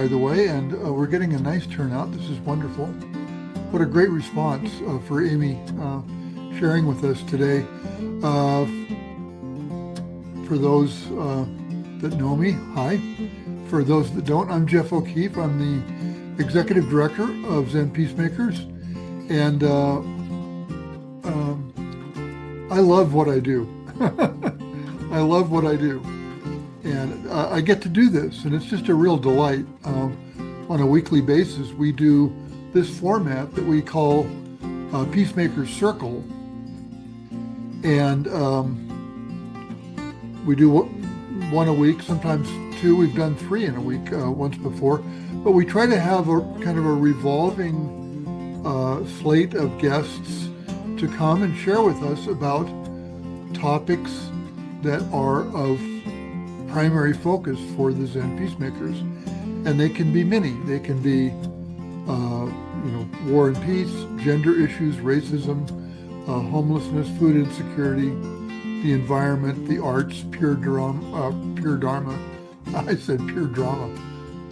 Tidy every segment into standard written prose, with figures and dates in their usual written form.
by the way, and we're getting a nice turnout. This is wonderful. What a great response for Amy sharing with us today. For those that know me, hi. For those that don't, I'm Geoff O'Keefe. I'm the Executive Director of Zen Peacemakers, and I love what I do. I love what I do. And I get to do this, and it's just a real delight. On a weekly basis, we do this format that we call Peacemaker Circle. And we do one a week, sometimes two. We've done three in a week once before. But we try to have a kind of a revolving slate of guests to come and share with us about topics that are of primary focus for the Zen Peacemakers. And they can be many. They can be, war and peace, gender issues, racism, homelessness, food insecurity, the environment, the arts, pure Dharma. I said pure drama.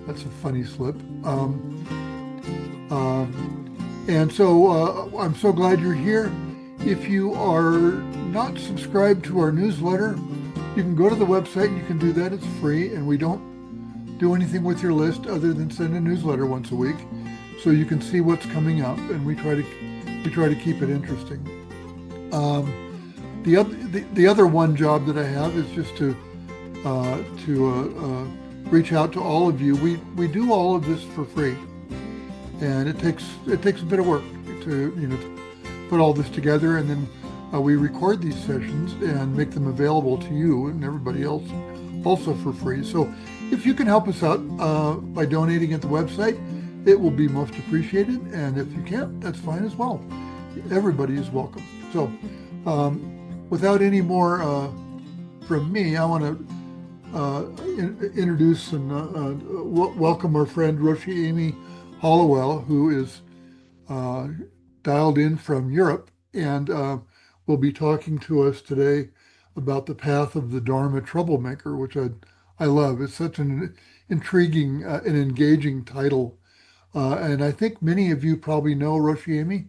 That's a funny slip. And so I'm so glad you're here. If you are not subscribed to our newsletter, you can go to the website and you can do that. It's free, and we don't do anything with your list other than send a newsletter once a week, so you can see what's coming up, and we try to keep it interesting. The other one job that I have is just to reach out to all of you. We do all of this for free, and it takes a bit of work to put all this together, and then we record these sessions and make them available to you and everybody else also for free. So if you can help us out by donating at the website, it will be most appreciated. And if you can't, that's fine as well. Everybody is welcome. So without any more from me, I want to introduce and welcome our friend Roshi Amy Hollowell, who is dialed in from Europe, and will be talking to us today about the path of the Dharma Troublemaker, which I love. It's such an intriguing and engaging title. And I think many of you probably know Roshi Amy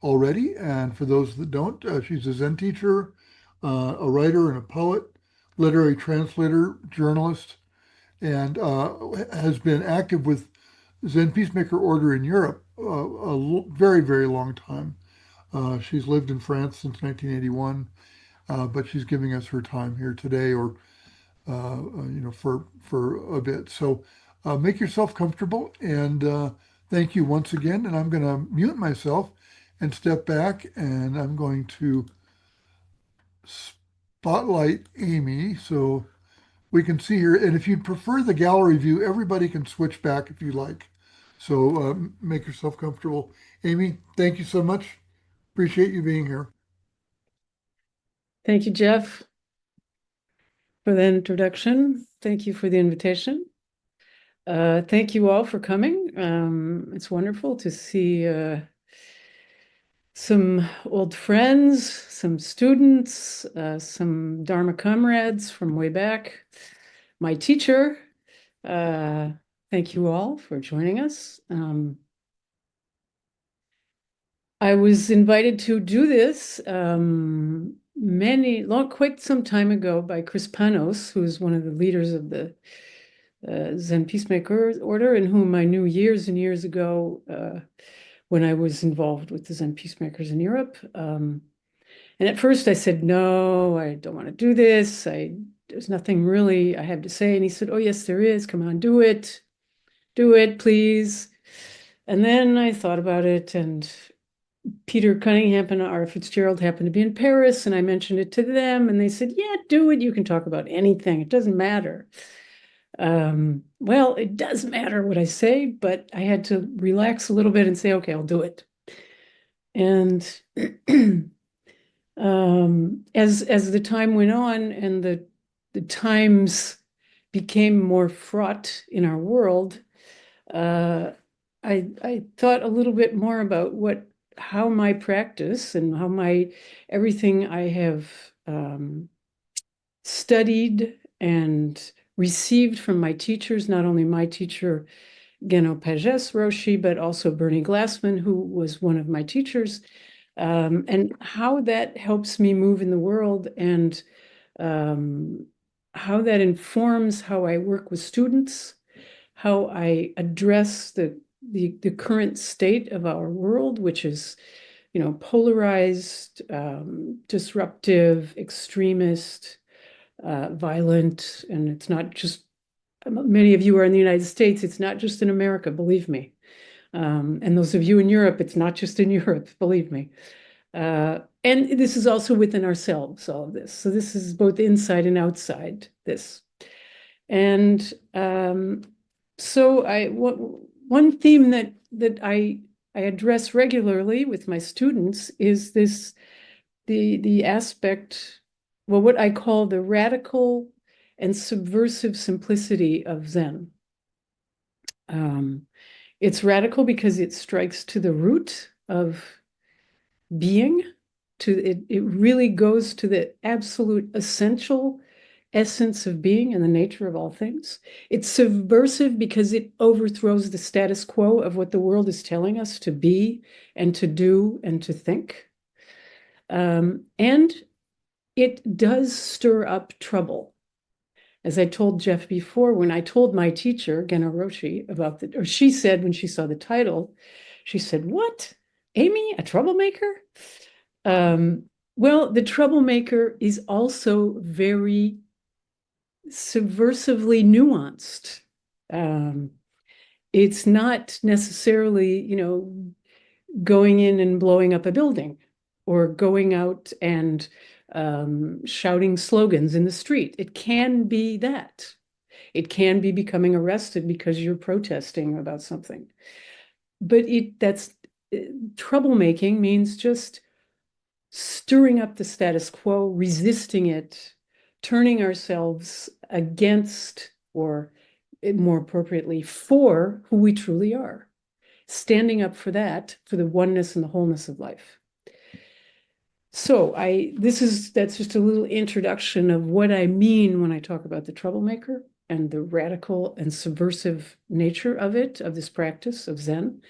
already. And for those that don't, she's a Zen teacher, a writer and a poet, literary translator, journalist, and has been active with Zen Peacemaker Order in Europe a very, very long time. She's lived in France since 1981, but she's giving us her time here today, or for a bit. So make yourself comfortable, and thank you once again. And I'm going to mute myself and step back, and I'm going to spotlight Amy so we can see her. And if you prefer the gallery view, everybody can switch back if you like. So make yourself comfortable. Amy, thank you so much. Appreciate you being here. Thank you, Geoff, for the introduction. Thank you for the invitation. Thank you all for coming. It's wonderful to see some old friends, some students, some Dharma comrades from way back, my teacher. Thank you all for joining us. I was invited to do this quite some time ago by Chris Panos, who is one of the leaders of the Zen Peacemaker Order, and whom I knew years and years ago when I was involved with the Zen Peacemakers in Europe. And at first I said, no, I don't want to do this. There's nothing really I have to say. And he said, oh, yes, there is. Come on, do it. Do it, please. And then I thought about it, and Peter Cunningham and Art Fitzgerald happened to be in Paris, and I mentioned it to them, and they said, yeah, do it. You can talk about anything. It doesn't matter. Well, it does matter what I say, but I had to relax a little bit and say, okay, I'll do it. And as the time went on and the times became more fraught in our world, I thought a little bit more about how my practice and how everything I have studied and received from my teachers, not only my teacher, Geno Pages Roshi, but also Bernie Glassman, who was one of my teachers, and how that helps me move in the world, and how that informs how I work with students, how I address the current state of our world, which is, polarized, disruptive, extremist, violent, and it's not just, many of you are in the United States, it's not just in America, believe me. And those of you in Europe, it's not just in Europe, believe me. And this is also within ourselves, all of this. So this is both inside and outside this. And so one theme that I address regularly with my students is this, the aspect, well, what I call the radical and subversive simplicity of Zen. It's radical because it strikes to the root of being, it really goes to the absolute essential essence of being and the nature of all things. It's subversive because it overthrows the status quo of what the world is telling us to be and to do and to think. And it does stir up trouble. As I told Geoff before, when I told my teacher, Geno Roshi, about or she said when she saw the title, she said, "What? Amy, a troublemaker?" Well, the troublemaker is also very subversively nuanced. It's not necessarily, going in and blowing up a building or going out and shouting slogans in the street. It can be that. It can be becoming arrested because you're protesting about something. But that's troublemaking means just stirring up the status quo, resisting it, turning ourselves against, or more appropriately, for who we truly are, standing up for that, for the oneness and the wholeness of life. So that's just a little introduction of what I mean when I talk about the troublemaker and the radical and subversive nature of it, of this practice of Zen.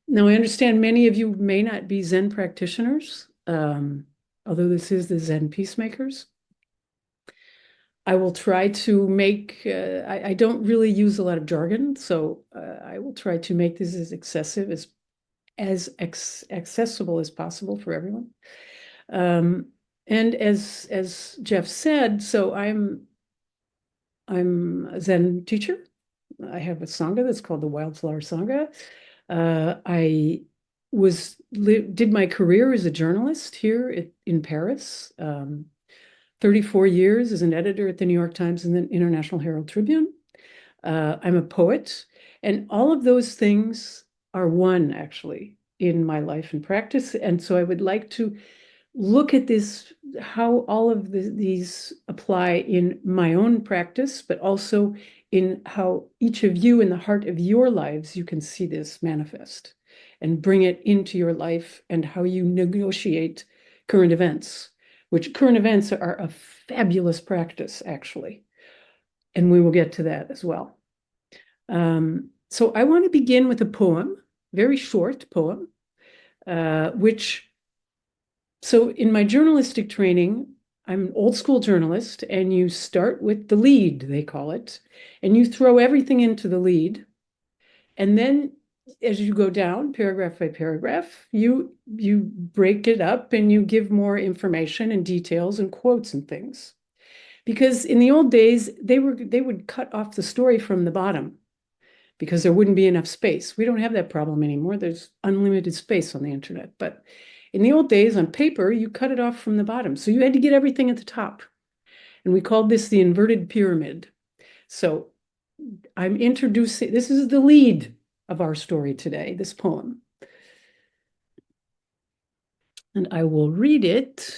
Now, I understand many of you may not be Zen practitioners, although this is the Zen Peacemakers. I will try to make, I don't really use a lot of jargon, so I will try to make this as accessible as possible for everyone. And as Geoff said, so I'm a Zen teacher. I have a Sangha that's called the Wildflower Sangha. I did my career as a journalist here in Paris, 34 years as an editor at the New York Times and the International Herald Tribune. I'm a poet, and all of those things are one, actually, in my life and practice. And so I would like to look at this, how all of these apply in my own practice, but also in how each of you in the heart of your lives, you can see this manifest and bring it into your life, and how you negotiate current events, which current events are a fabulous practice, actually. And we will get to that as well. So I want to begin with a poem, very short poem, so in my journalistic training, I'm an old school journalist, and you start with the lead, they call it, and you throw everything into the lead. And then as you go down paragraph by paragraph, you break it up and you give more information and details and quotes and things. Because in the old days, they would cut off the story from the bottom because there wouldn't be enough space. We don't have that problem anymore. There's unlimited space on the internet. But in the old days, on paper, you cut it off from the bottom. So you had to get everything at the top. And we called this the inverted pyramid. So I'm introducing, this is the lead of our story today, this poem. And I will read it.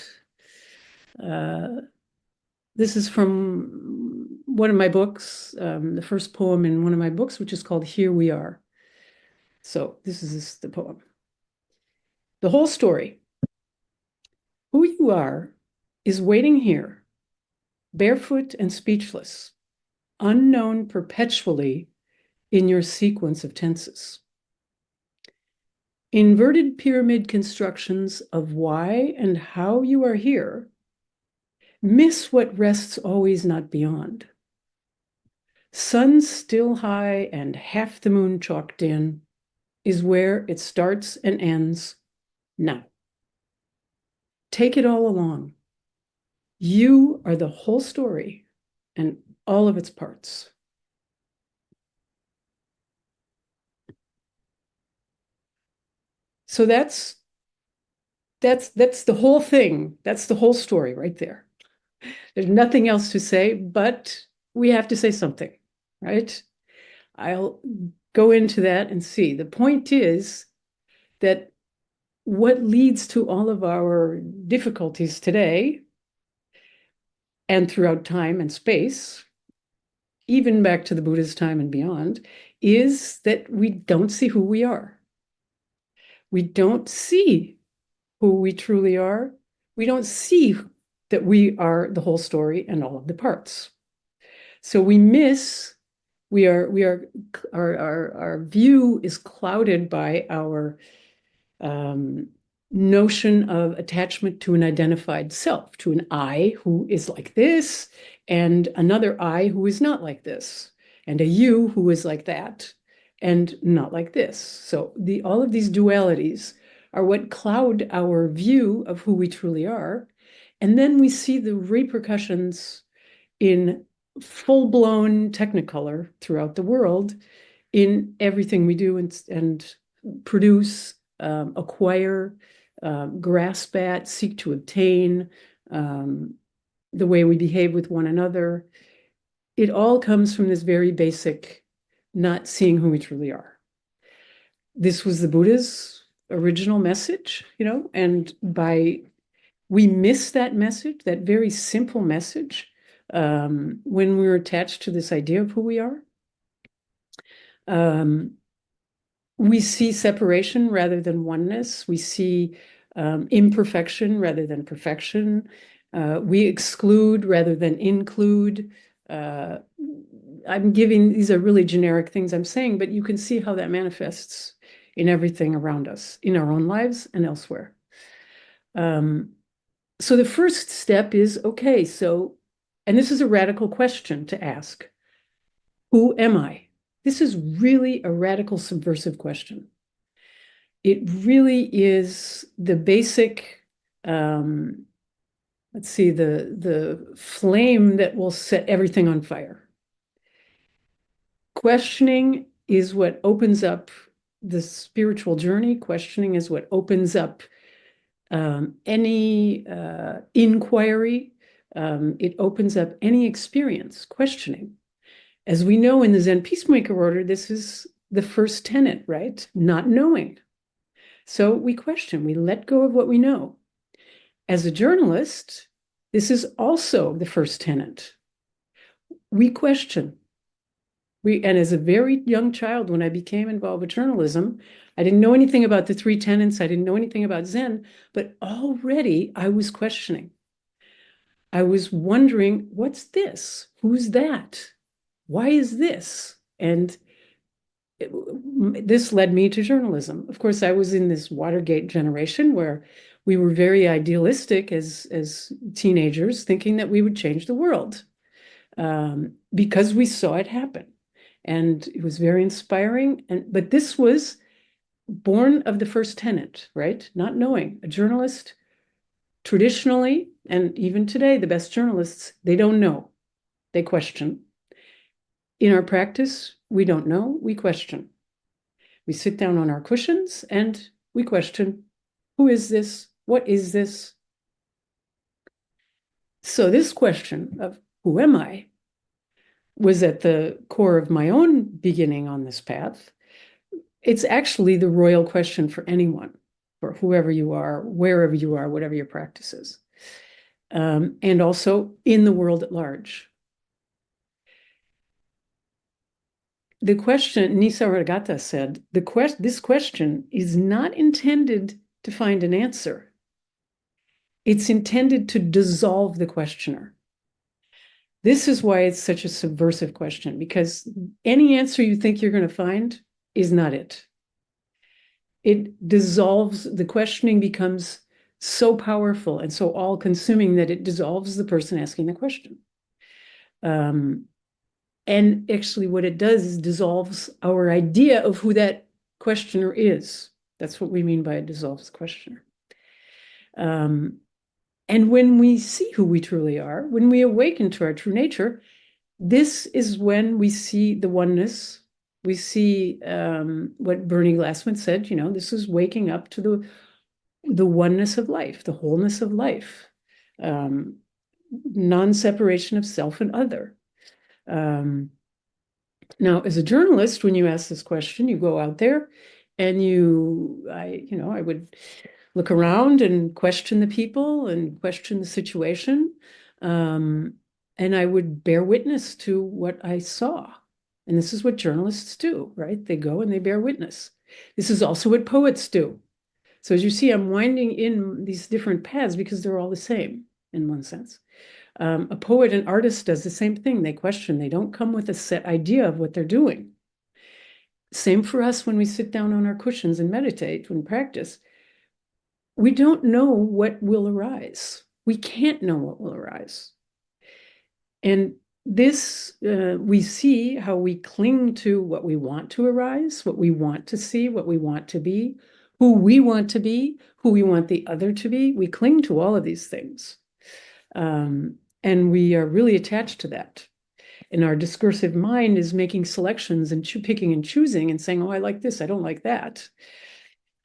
This is from one of my books, the first poem in one of my books, which is called Here We Are. So this is the poem. The whole story. Who you are is waiting here, barefoot and speechless, unknown perpetually in your sequence of tenses. Inverted pyramid constructions of why and how you are here miss what rests always not beyond. Sun still high and half the moon chalked in is where it starts and ends now. Take it all along. You are the whole story and all of its parts. So that's the whole thing. That's the whole story right there. There's nothing else to say, but we have to say something, right? I'll go into that and see. The point is that what leads to all of our difficulties today and throughout time and space, even back to the Buddha's time and beyond, is that we don't see who we are. We don't see who we truly are. We don't see that we are the whole story and all of the parts. So we miss, our view is clouded by our notion of attachment to an identified self, to an I who is like this, and another I who is not like this, and a you who is like that, and not like this. So all of these dualities are what cloud our view of who we truly are. And then we see the repercussions in full-blown technicolor throughout the world in everything we do and produce, acquire, grasp at, seek to obtain, the way we behave with one another. It all comes from this very basic not seeing who we truly are. This was the Buddha's original message, and we miss that message, that very simple message, when we're attached to this idea of who we are. We see separation rather than oneness. We see imperfection rather than perfection. We exclude rather than include. These are really generic things I'm saying, but you can see how that manifests in everything around us, in our own lives and elsewhere. So the first step is, okay, and this is a radical question to ask. Who am I? This is really a radical subversive question. It really is the basic, the flame that will set everything on fire. Questioning is what opens up the spiritual journey. Questioning is what opens up any inquiry. It opens up any experience, questioning. As we know in the Zen Peacemaker order, this is the first tenet, right? Not knowing. So we question, we let go of what we know. As a journalist, this is also the first tenet. We question. And as a very young child, when I became involved with journalism, I didn't know anything about the three tenets. I didn't know anything about Zen, but already I was questioning. I was wondering, what's this? Who's that? Why is this? And this led me to journalism. Of course, I was in this Watergate generation where we were very idealistic as teenagers, thinking that we would change the world because we saw it happen. And it was very inspiring. But this was born of the first tenet, right? Not knowing. A journalist, traditionally, and even today, the best journalists, they don't know. They question. In our practice, we don't know, we question. We sit down on our cushions and we question, who is this? What is this? So this question of who am I was at the core of my own beginning on this path. It's actually the royal question for anyone, for whoever you are, wherever you are, whatever your practice is, and also in the world at large. The question, Nisargadatta said, this question is not intended to find an answer. It's intended to dissolve the questioner. This is why it's such a subversive question, because any answer you think you're going to find is not it. It dissolves, the questioning becomes so powerful and so all-consuming that it dissolves the person asking the question. And actually what it does is dissolves our idea of who that questioner is. That's what we mean by it dissolves the questioner. And when we see who we truly are, when we awaken to our true nature, this is when we see the oneness. We see what Bernie Glassman said, this is waking up to the oneness of life, the wholeness of life, non-separation of self and other. Now, as a journalist, when you ask this question, you go out there and I would look around and question the people and question the situation. And I would bear witness to what I saw. And this is what journalists do, right? They go and they bear witness. This is also what poets do. So as you see, I'm winding in these different paths because they're all the same in one sense. A poet and artist does the same thing. They question. They don't come with a set idea of what they're doing. Same for us when we sit down on our cushions and meditate, when practice. We don't know what will arise. We can't know what will arise. And this, we see how we cling to what we want to arise, what we want to see, what we want to be, who we want to be, who we want the other to be. We cling to all of these things. And we are really attached to that. And our discursive mind is making selections and picking and choosing and saying, oh, I like this, I don't like that.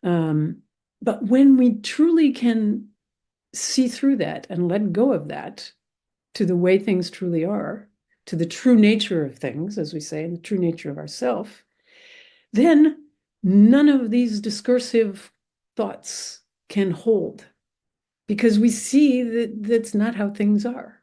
But when we truly can see through that and let go of that to the way things truly are, to the true nature of things, as we say, and the true nature of ourself, then none of these discursive thoughts can hold, because we see that that's not how things are.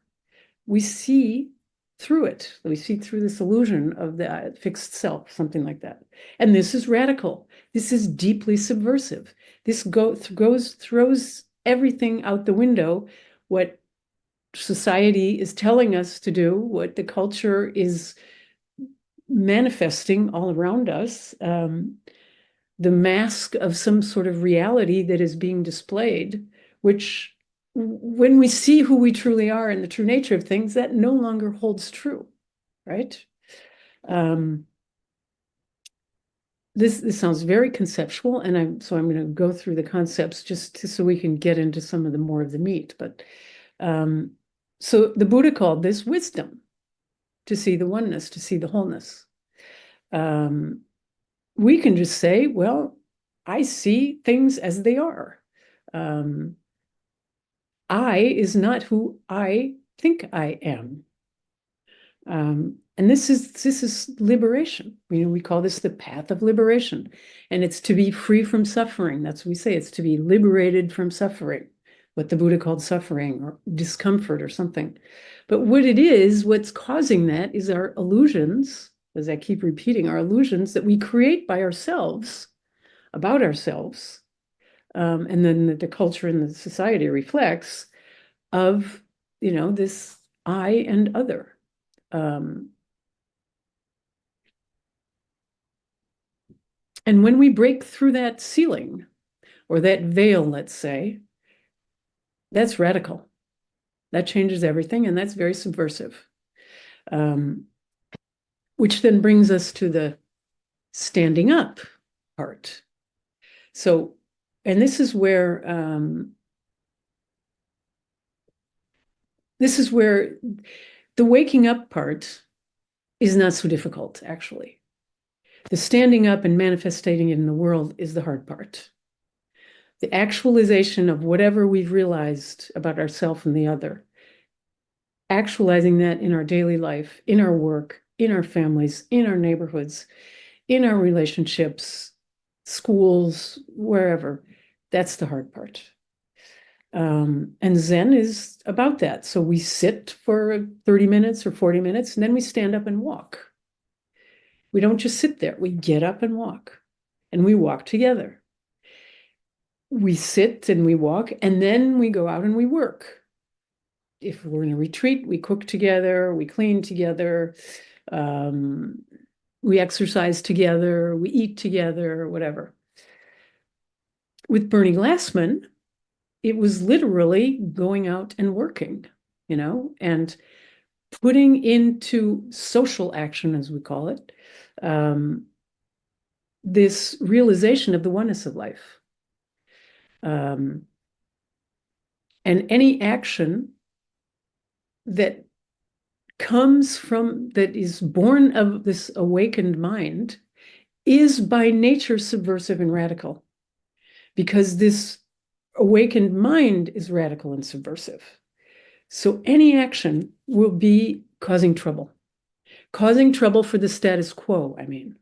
We see through it. We see through this illusion of the fixed self, something like that. And this is radical. This is deeply subversive. This throws everything out the window, what society is telling us to do, what the culture is manifesting all around us, the mask of some sort of reality that is being displayed, which when we see who we truly are and the true nature of things, that no longer holds true, right? This sounds very conceptual, and I'm going to go through the concepts so we can get into some of the more of the meat. But so the Buddha called this wisdom, to see the oneness, to see the wholeness. We can just say, well, I see things as they are. I is not who I think I am. And this is liberation. We call this the path of liberation. And it's to be free from suffering. That's what we say. It's to be liberated from suffering, what the Buddha called suffering or discomfort or something. But what it is, what's causing that is our illusions, as I keep repeating, our illusions that we create by ourselves, about ourselves, and then the culture and the society reflects of, this I and other. And when we break through that ceiling or that veil, let's say, that's radical. That changes everything, and that's very subversive. Which then brings us to the standing up part. So, and this is where the waking up part is not so difficult, actually. The standing up and manifesting it in the world is the hard part. The actualization of whatever we've realized about ourselves and the other, actualizing that in our daily life, in our work, in our families, in our neighborhoods, in our relationships, schools, wherever, that's the hard part. And Zen is about that. So we sit for 30 minutes or 40 minutes, and then we stand up and walk. We don't just sit there. We get up and walk, and we walk together. We sit and we walk, and then we go out and we work. if we're in a retreat, we cook together, we clean together, we exercise together, we eat together, whatever. With Bernie Glassman, it was literally going out and working, and putting into social action, as we call it, this realization of the oneness of life. And any action that is born of this awakened mind is by nature subversive and radical, because this awakened mind is radical and subversive. So any action will be causing trouble for the status quo, I mean.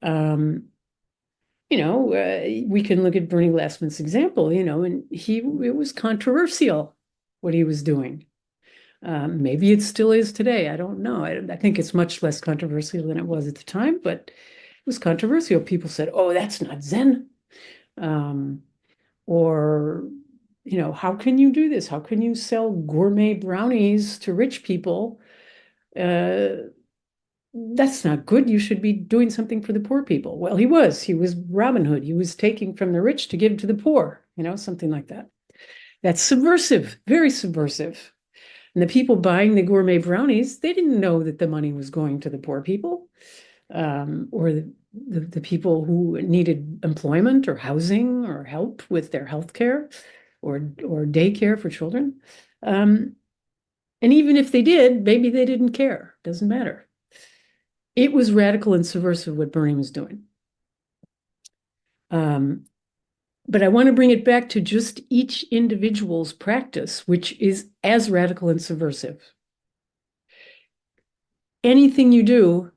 We can look at Bernie Glassman's example, and it was controversial what he was doing. Maybe it still is today. I don't know. I think it's much less controversial than it was at the time, but it was controversial. People said, "Oh, that's not Zen," or how can you do this? How can you sell gourmet brownies to rich people? That's not good. You should be doing something for the poor people. Well, he was Robin Hood. He was taking from the rich to give to the poor, something like that. That's subversive, very subversive. And the people buying the gourmet brownies, they didn't know that the money was going to the poor people, or the people who needed employment or housing or help with their health care or daycare for children. And even if they did, maybe they didn't care. Doesn't matter. It was radical and subversive what Bernie was doing. But I want to bring it back to just each individual's practice, which is as radical and subversive. Anything you do,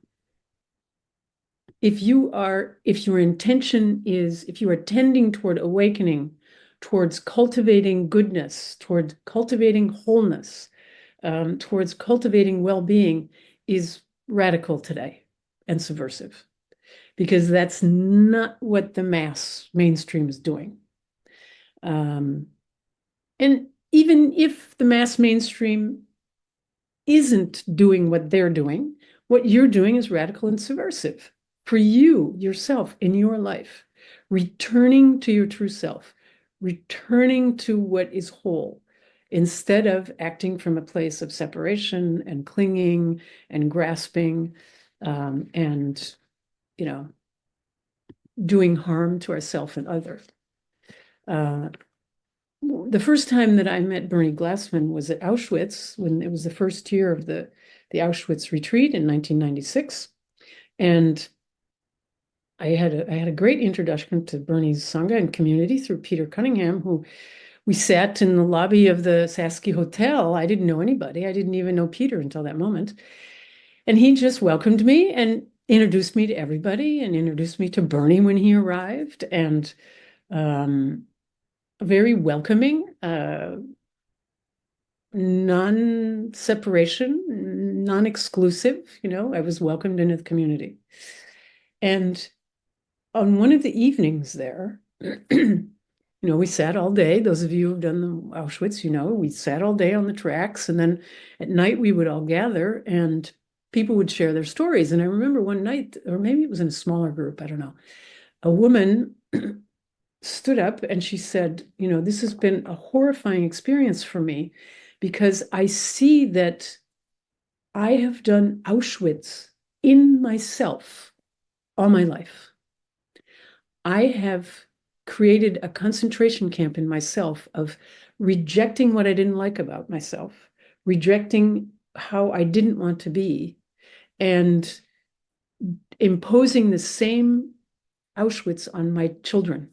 if your intention is, if you are tending toward awakening, towards cultivating goodness, towards cultivating wholeness, towards cultivating well-being, is radical today and subversive, because that's not what the mainstream is doing. And even if the mass mainstream isn't doing what they're doing, what you're doing is radical and subversive for you, yourself, in your life, returning to your true self, returning to what is whole, instead of acting from a place of separation and clinging and grasping, and doing harm to ourselves and others. The first time that I met Bernie Glassman was at Auschwitz, when it was the first year of the Auschwitz retreat in 1996. And I had a great introduction to Bernie's Sangha and community through Peter Cunningham, who we sat in the lobby of the Sasky Hotel. I didn't know anybody. I didn't even know Peter until that moment. And he just welcomed me and introduced me to everybody and introduced me to Bernie when he arrived. And very welcoming, non-separation, non-exclusive. I was welcomed into the community. And on one of the evenings there, we sat all day. Those of you who've done the Auschwitz, we sat all day on the tracks. And then at night we would all gather and people would share their stories. And I remember one night, or maybe it was in a smaller group, I don't know, a woman stood up and she said, this has been a horrifying experience for me, because I see that I have done Auschwitz in myself all my life. I have created a concentration camp in myself of rejecting what I didn't like about myself, rejecting how I didn't want to be, and imposing the same Auschwitz on my children.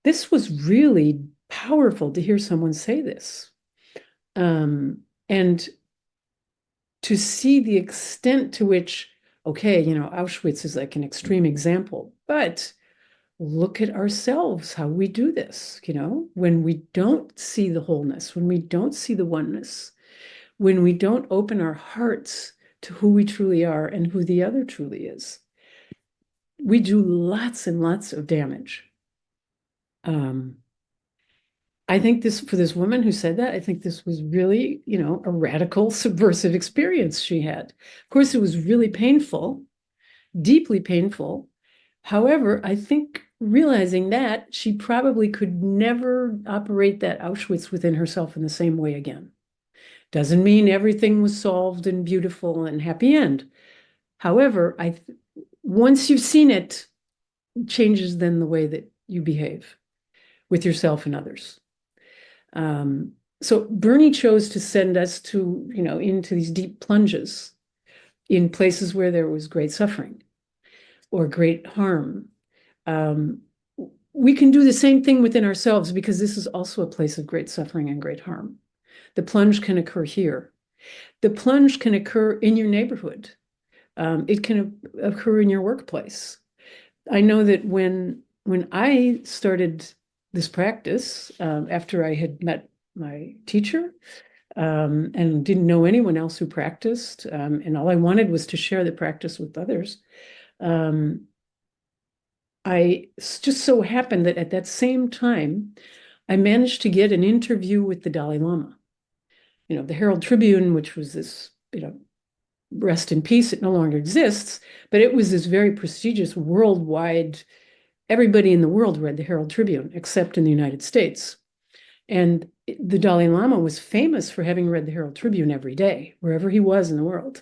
This was really powerful to hear someone say this. And to see the extent to which, Auschwitz is like an extreme example, but look at ourselves, how we do this, when we don't see the wholeness, when we don't see the oneness, when we don't open our hearts to who we truly are and who the other truly is, we do lots and lots of damage. I think this, for this woman who said that, I think this was really, a radical, subversive experience she had. Of course, it was really painful, deeply painful. However, I think realizing that she probably could never operate that Auschwitz within herself in the same way again. Doesn't mean everything was solved and beautiful and happy end. However, once you've seen it, it changes then the way that you behave with yourself and others. So Bernie chose to send us to, into these deep plunges in places where there was great suffering or great harm. We can do the same thing within ourselves because this is also a place of great suffering and great harm. The plunge can occur here. The plunge can occur in your neighborhood. It can occur in your workplace. I know that when I started this practice, after I had met my teacher, and didn't know anyone else who practiced, and all I wanted was to share the practice with others. I just so happened that at that same time, I managed to get an interview with the Dalai Lama. The Herald Tribune, which was this, rest in peace, it no longer exists, but it was this very prestigious worldwide, everybody in the world read the Herald Tribune, except in the United States. And the Dalai Lama was famous for having read the Herald Tribune every day, wherever he was in the world.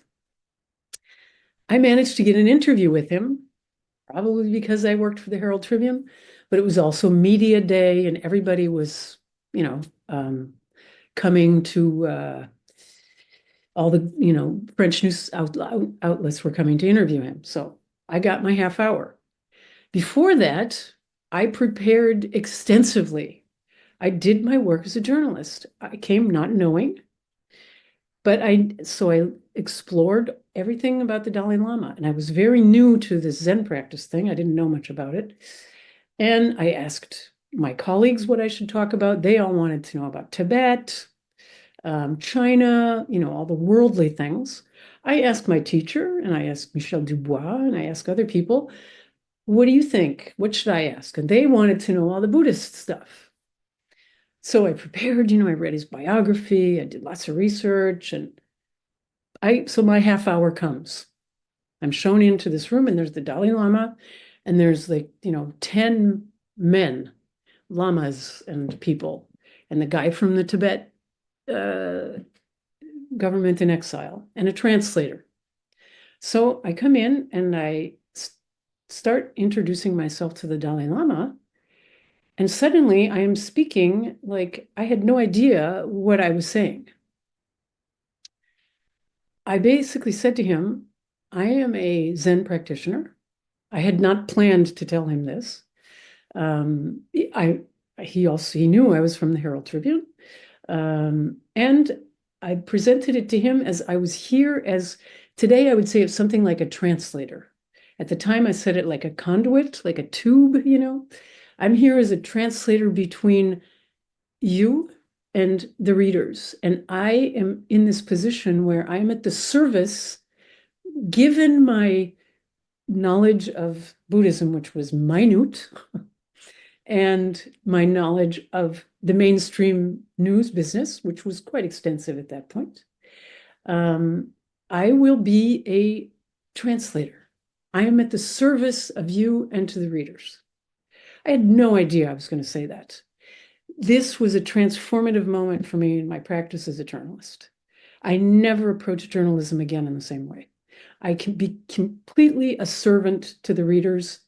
I managed to get an interview with him, probably because I worked for the Herald Tribune, but it was also media day and everybody was, coming to all the, French news outlets were coming to interview him. So I got my half hour. Before that, I prepared extensively. I did my work as a journalist. I came not knowing, but I explored everything about the Dalai Lama, and I was very new to this Zen practice thing. I didn't know much about it. And I asked my colleagues what I should talk about. They all wanted to know about Tibet, China, all the worldly things. I asked my teacher, and I asked Michel Dubois, and I asked other people, what do you think? What should I ask? And they wanted to know all the Buddhist stuff. So I prepared, I read his biography, I did lots of research, and so my half hour comes. I'm shown into this room, and there's the Dalai Lama, and there's 10 men, lamas and people, and the guy from the Tibet government in exile, and a translator. So I come in and I start introducing myself to the Dalai Lama, and suddenly I am speaking like I had no idea what I was saying. I basically said to him, I am a Zen practitioner. I had not planned to tell him this. He knew I was from the Herald Tribune. And I presented it to him as I was here as, today I would say it's something like a translator. At the time I said it like a conduit, like a tube, I'm here as a translator between you and the readers. And I am in this position where I'm at the service, given my knowledge of Buddhism, which was minute, and my knowledge of the mainstream news business, which was quite extensive at that point. I will be a translator. I am at the service of you and to the readers. I had no idea I was going to say that. This was a transformative moment for me in my practice as a journalist. I never approach journalism again in the same way. I can be completely a servant to the readers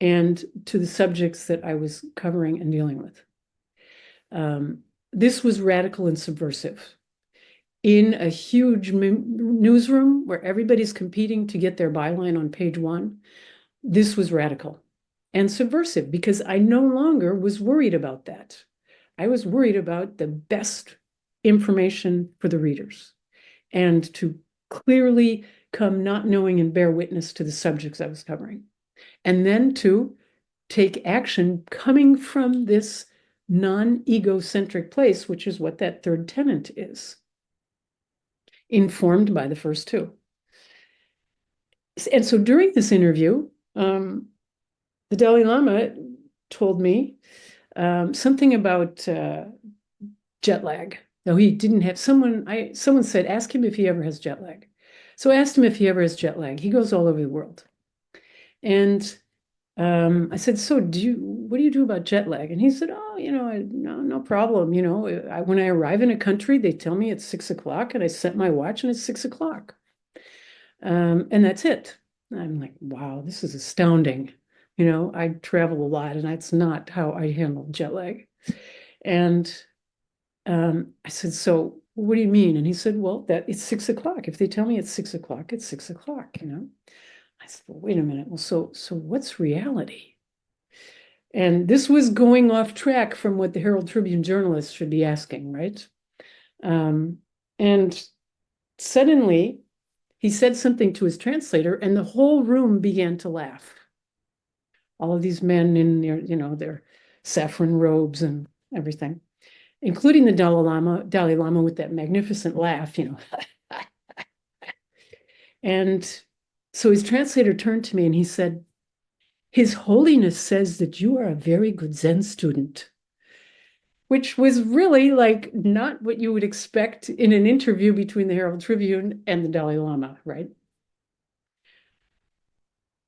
and to the subjects that I was covering and dealing with. This was radical and subversive. In a huge newsroom where everybody's competing to get their byline on page 1, this was radical and subversive because I no longer was worried about that. I was worried about the best information for the readers and to clearly come not knowing and bear witness to the subjects I was covering. And then to take action coming from this non-egocentric place, which is what that third tenet is, informed by the first two. And so during this interview, the Dalai Lama told me something about jet lag. No, he didn't have someone said, ask him if he ever has jet lag. So I asked him if he ever has jet lag. He goes all over the world. And I said, so what do you do about jet lag? And he said, oh, no problem. When I arrive in a country, they tell me it's 6 o'clock and I set my watch and it's 6 o'clock. And that's it. I'm like, wow, this is astounding. I travel a lot and that's not how I handle jet lag. And I said, so what do you mean? And he said, well, that it's 6 o'clock. If they tell me it's 6 o'clock, it's 6 o'clock. I said, well, wait a minute. Well, so what's reality? And this was going off track from what the Herald Tribune journalists should be asking, right? And suddenly he said something to his translator, and the whole room began to laugh. All of these men in their saffron robes and everything, including the Dalai Lama with that magnificent laugh, And so his translator turned to me and he said, His Holiness says that you are a very good Zen student, which was really like not what you would expect in an interview between the Herald Tribune and the Dalai Lama, right?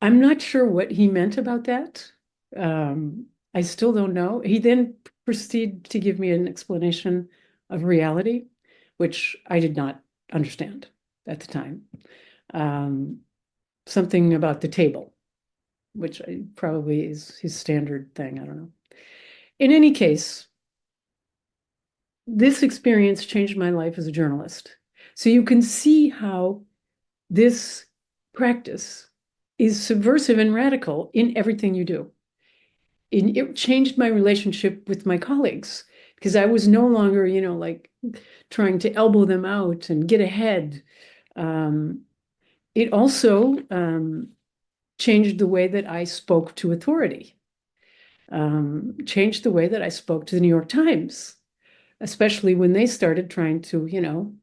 I'm not sure what he meant about that. I still don't know. He then proceeded to give me an explanation of reality, which I did not understand at the time. Something about the table, which probably is his standard thing. I don't know. In any case, this experience changed my life as a journalist. So you can see how this practice is subversive and radical in everything you do. It changed my relationship with my colleagues because I was no longer, like trying to elbow them out and get ahead. It also changed the way that I spoke to authority, changed the way that I spoke to the New York Times, especially when they started trying to,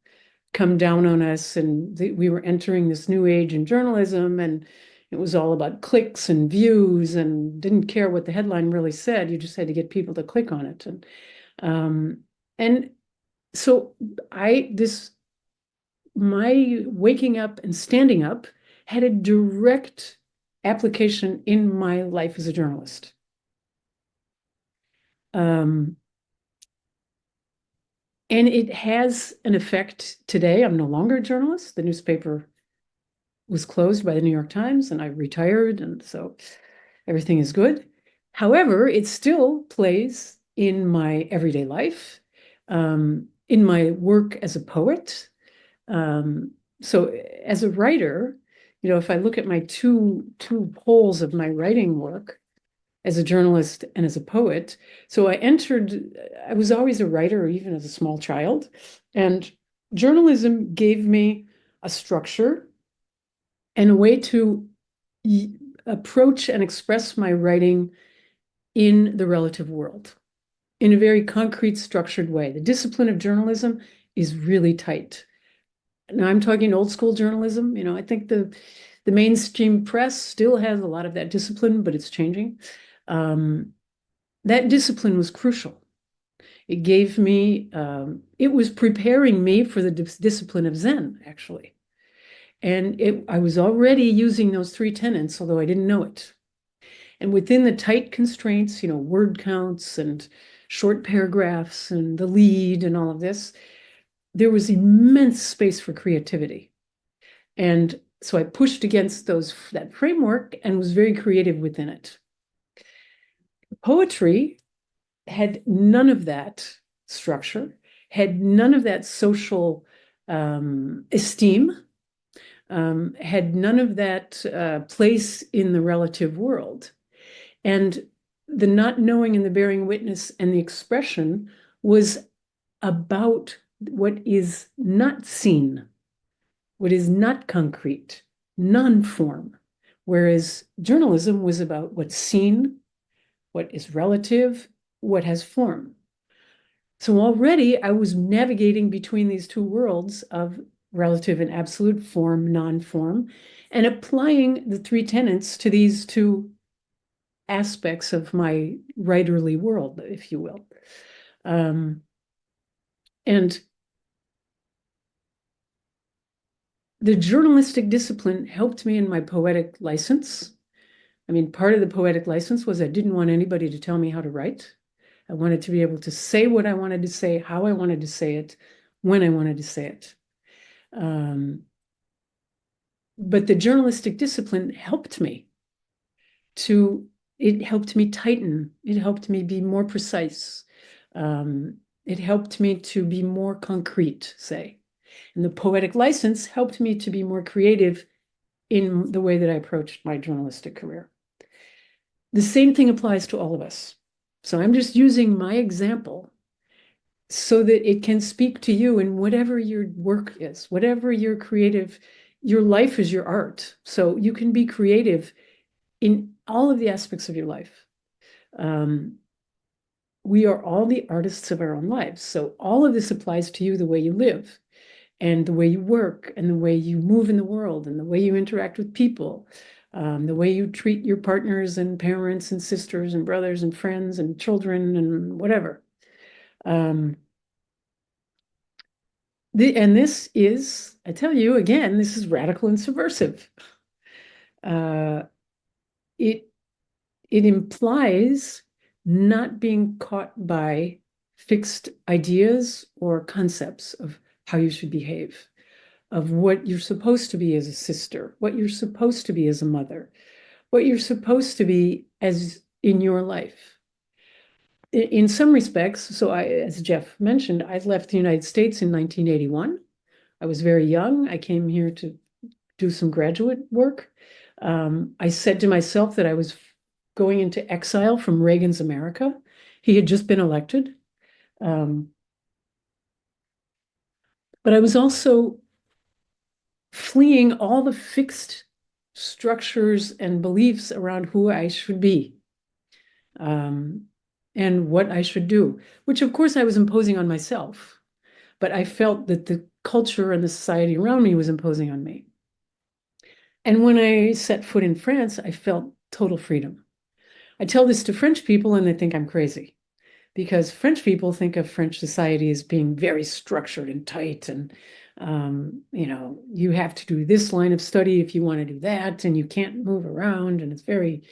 come down on us, and we were entering this new age in journalism, and it was all about clicks and views and didn't care what the headline really said. You just had to get people to click on it. And so my waking up and standing up had a direct application in my life as a journalist. And it has an effect today. I'm no longer a journalist. The newspaper was closed by the New York Times and I retired, and so everything is good. However, it still plays in my everyday life, in my work as a poet. So as a writer, if I look at my two poles of my writing work as a journalist and as a poet, so I was always a writer, even as a small child, and journalism gave me a structure and a way to approach and express my writing in the relative world in a very concrete, structured way. The discipline of journalism is really tight. Now I'm talking old school journalism. I think the mainstream press still has a lot of that discipline, but it's changing. That discipline was crucial. It gave me, it was preparing me for the discipline of Zen, actually. And I was already using those three tenets, although I didn't know it. And within the tight constraints, word counts and short paragraphs and the lead and all of this, there was immense space for creativity. And so I pushed against that framework and was very creative within it. Poetry had none of that structure, had none of that social esteem, had none of that place in the relative world. And the not knowing and the bearing witness and the expression was about what is not seen, what is not concrete, non-form, whereas journalism was about what's seen, what is relative, what has form. So already I was navigating between these two worlds of relative and absolute, form, non-form, and applying the three tenets to these two aspects of my writerly world, if you will. And the journalistic discipline helped me in my poetic license. I mean, part of the poetic license was I didn't want anybody to tell me how to write. I wanted to be able to say what I wanted to say, how I wanted to say it, when I wanted to say it. But the journalistic discipline helped me it helped me tighten. It helped me be more precise. It helped me to be more concrete, say. And the poetic license helped me to be more creative in the way that I approached my journalistic career. The same thing applies to all of us. So I'm just using my example so that it can speak to you in whatever your work is, whatever your creative, your life is your art. So you can be creative in all of the aspects of your life. We are all the artists of our own lives. So all of this applies to you, the way you live and the way you work and the way you move in the world and the way you interact with people, the way you treat your partners and parents and sisters and brothers and friends and children and whatever. And this is, I tell you again, this is radical and subversive. It implies not being caught by fixed ideas or concepts of how you should behave, of what you're supposed to be as a sister, what you're supposed to be as a mother, what you're supposed to be as in your life. In some respects, so as Geoff mentioned, I left the United States in 1981. I was very young. I came here to do some graduate work. I said to myself that I was going into exile from Reagan's America. He had just been elected. But I was also fleeing all the fixed structures and beliefs around who I should be and what I should do, which of course I was imposing on myself. But I felt that the culture and the society around me was imposing on me. And when I set foot in France, I felt total freedom. I tell this to French people and they think I'm crazy because French people think of French society as being very structured and tight. And, you have to do this line of study if you want to do that, and you can't move around. And it's very,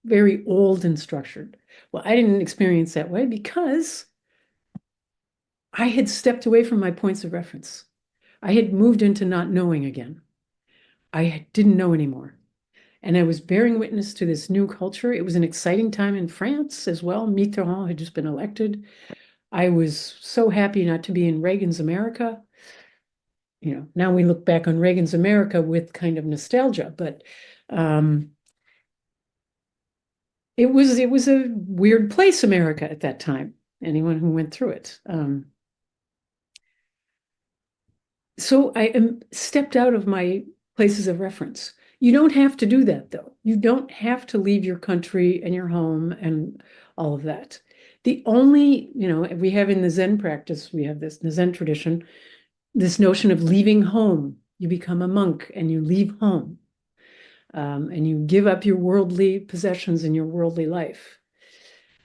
very old and structured. Well, I didn't experience that way because I had stepped away from my points of reference. I had moved into not knowing again. I didn't know anymore. And I was bearing witness to this new culture. It was an exciting time in France as well. Mitterrand had just been elected. I was so happy not to be in Reagan's America. Now we look back on Reagan's America with kind of nostalgia, but it was a weird place, America, at that time. Anyone who went through it. So I stepped out of my places of reference. You don't have to do that, though. You don't have to leave your country and your home and all of that. The only, we have in the Zen practice, we have this, in the Zen tradition, this notion of leaving home. You become a monk and you leave home. And you give up your worldly possessions and your worldly life.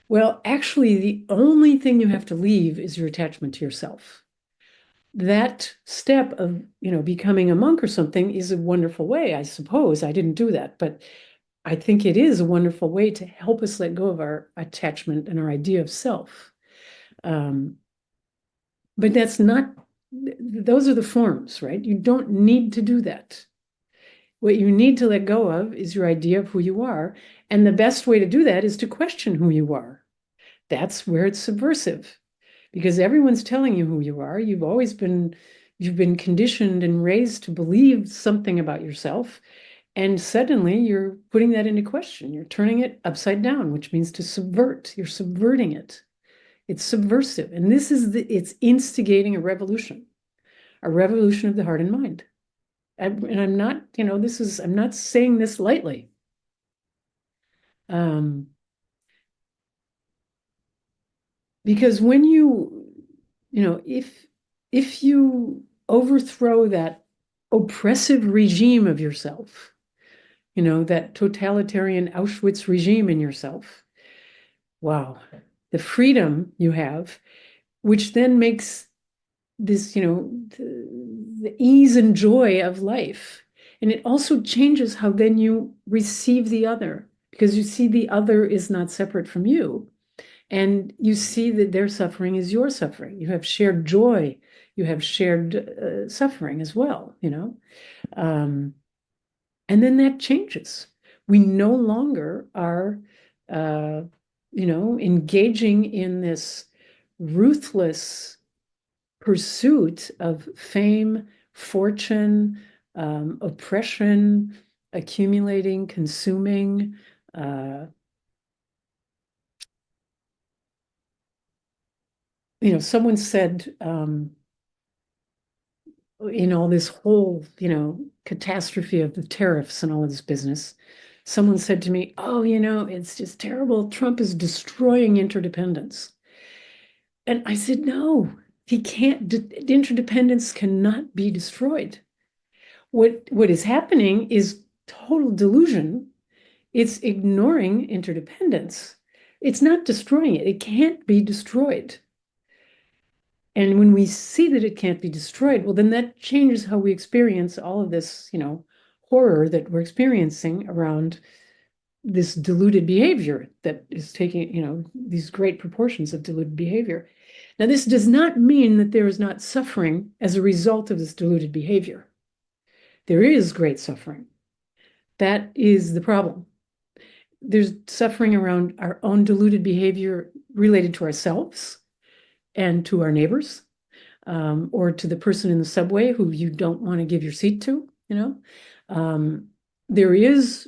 Well, actually, the only thing you have to leave is your attachment to yourself. That step of, becoming a monk or something is a wonderful way, I suppose. I didn't do that, but I think it is a wonderful way to help us let go of our attachment and our idea of self. But that's not, those are the forms, right? You don't need to do that. What you need to let go of is your idea of who you are. And the best way to do that is to question who you are. That's where it's subversive. Because everyone's telling you who you are. You've been conditioned and raised to believe something about yourself. And suddenly you're putting that into question. You're turning it upside down, which means to subvert. You're subverting it. It's subversive. And it's instigating a revolution of the heart and mind. And I'm not, I'm not saying this lightly. Because when if you overthrow that oppressive regime of yourself, that totalitarian Auschwitz regime in yourself, wow, the freedom you have, which then makes this, the ease and joy of life. And it also changes how then you receive the other, because you see the other is not separate from you. And you see that their suffering is your suffering. You have shared joy. You have shared suffering as well, And then that changes. We no longer are, engaging in this ruthless pursuit of fame, fortune, oppression, accumulating, consuming. Someone said, in all this whole, catastrophe of the tariffs and all of this business, someone said to me, oh, it's just terrible. Trump is destroying interdependence. And I said, no, he can't. Interdependence cannot be destroyed. What is happening is total delusion. It's ignoring interdependence. It's not destroying it. It can't be destroyed. And when we see that it can't be destroyed, well, then that changes how we experience all of this, horror that we're experiencing around this deluded behavior that is taking, these great proportions of deluded behavior. Now, this does not mean that there is not suffering as a result of this deluded behavior. There is great suffering. That is the problem. There's suffering around our own deluded behavior related to ourselves and to our neighbors, or to the person in the subway who you don't want to give your seat to,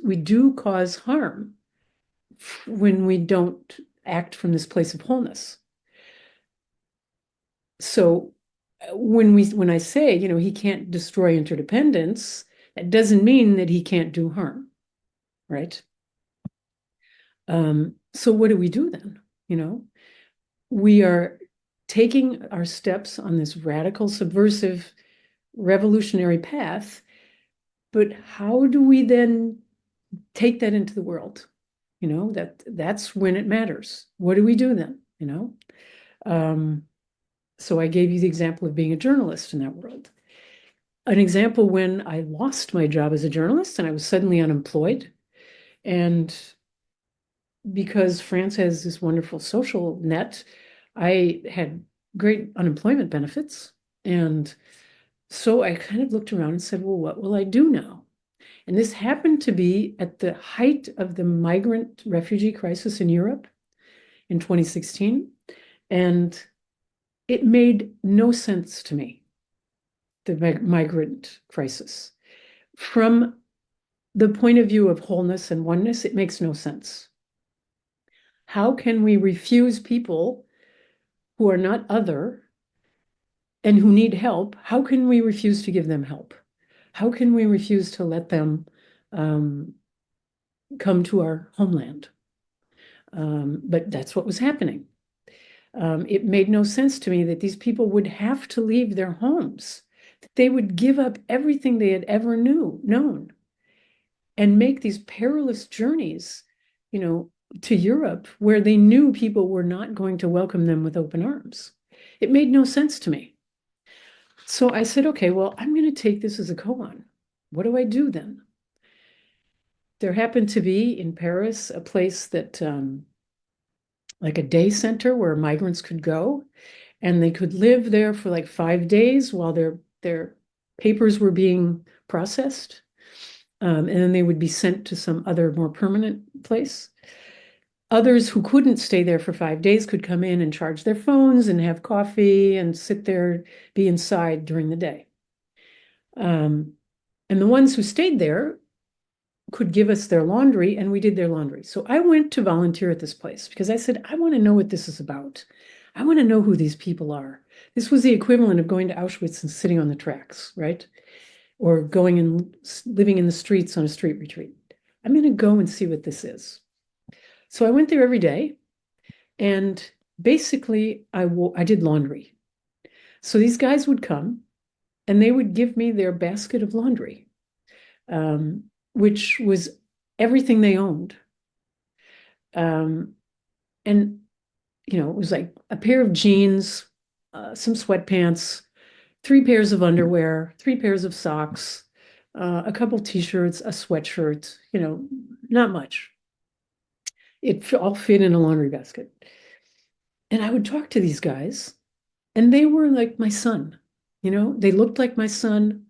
we do cause harm when we don't act from this place of wholeness. So when I say, he can't destroy interdependence, that doesn't mean that he can't do harm, right? So what do we do then? We are taking our steps on this radical, subversive, revolutionary path, but how do we then take that into the world? That's when it matters. What do we do then? So I gave you the example of being a journalist in that world. An example when I lost my job as a journalist and I was suddenly unemployed. And because France has this wonderful social net, I had great unemployment benefits. And so I kind of looked around and said, well, what will I do now? And this happened to be at the height of the migrant refugee crisis in Europe in 2016. And it made no sense to me, the migrant crisis. From the point of view of wholeness and oneness, it makes no sense. How can we refuse people who are not other and who need help? How can we refuse to give them help? How can we refuse to let them come to our homeland? But that's what was happening. It made no sense to me that these people would have to leave their homes, that they would give up everything they had ever known and make these perilous journeys, to Europe, where they knew people were not going to welcome them with open arms. It made no sense to me. So I said, okay, well, I'm going to take this as a koan. What do I do then? There happened to be in Paris a place that, like a day center where migrants could go, and they could live there for like 5 days while their papers were being processed. And then they would be sent to some other more permanent place. Others who couldn't stay there for 5 days could come in and charge their phones and have coffee and sit there, be inside during the day. And the ones who stayed there could give us their laundry, and we did their laundry. So I went to volunteer at this place because I said, I want to know what this is about. I want to know who these people are. This was the equivalent of going to Auschwitz and sitting on the tracks, right? Or going and living in the streets on a street retreat. I'm going to go and see what this is. So I went there every day, and basically I did laundry. So these guys would come and they would give me their basket of laundry, which was everything they owned. And, it was like a pair of jeans, some sweatpants, 3 pairs of underwear, 3 pairs of socks, a couple t-shirts, a sweatshirt, not much. It all fit in a laundry basket. And I would talk to these guys, and they were like my son. They looked like my son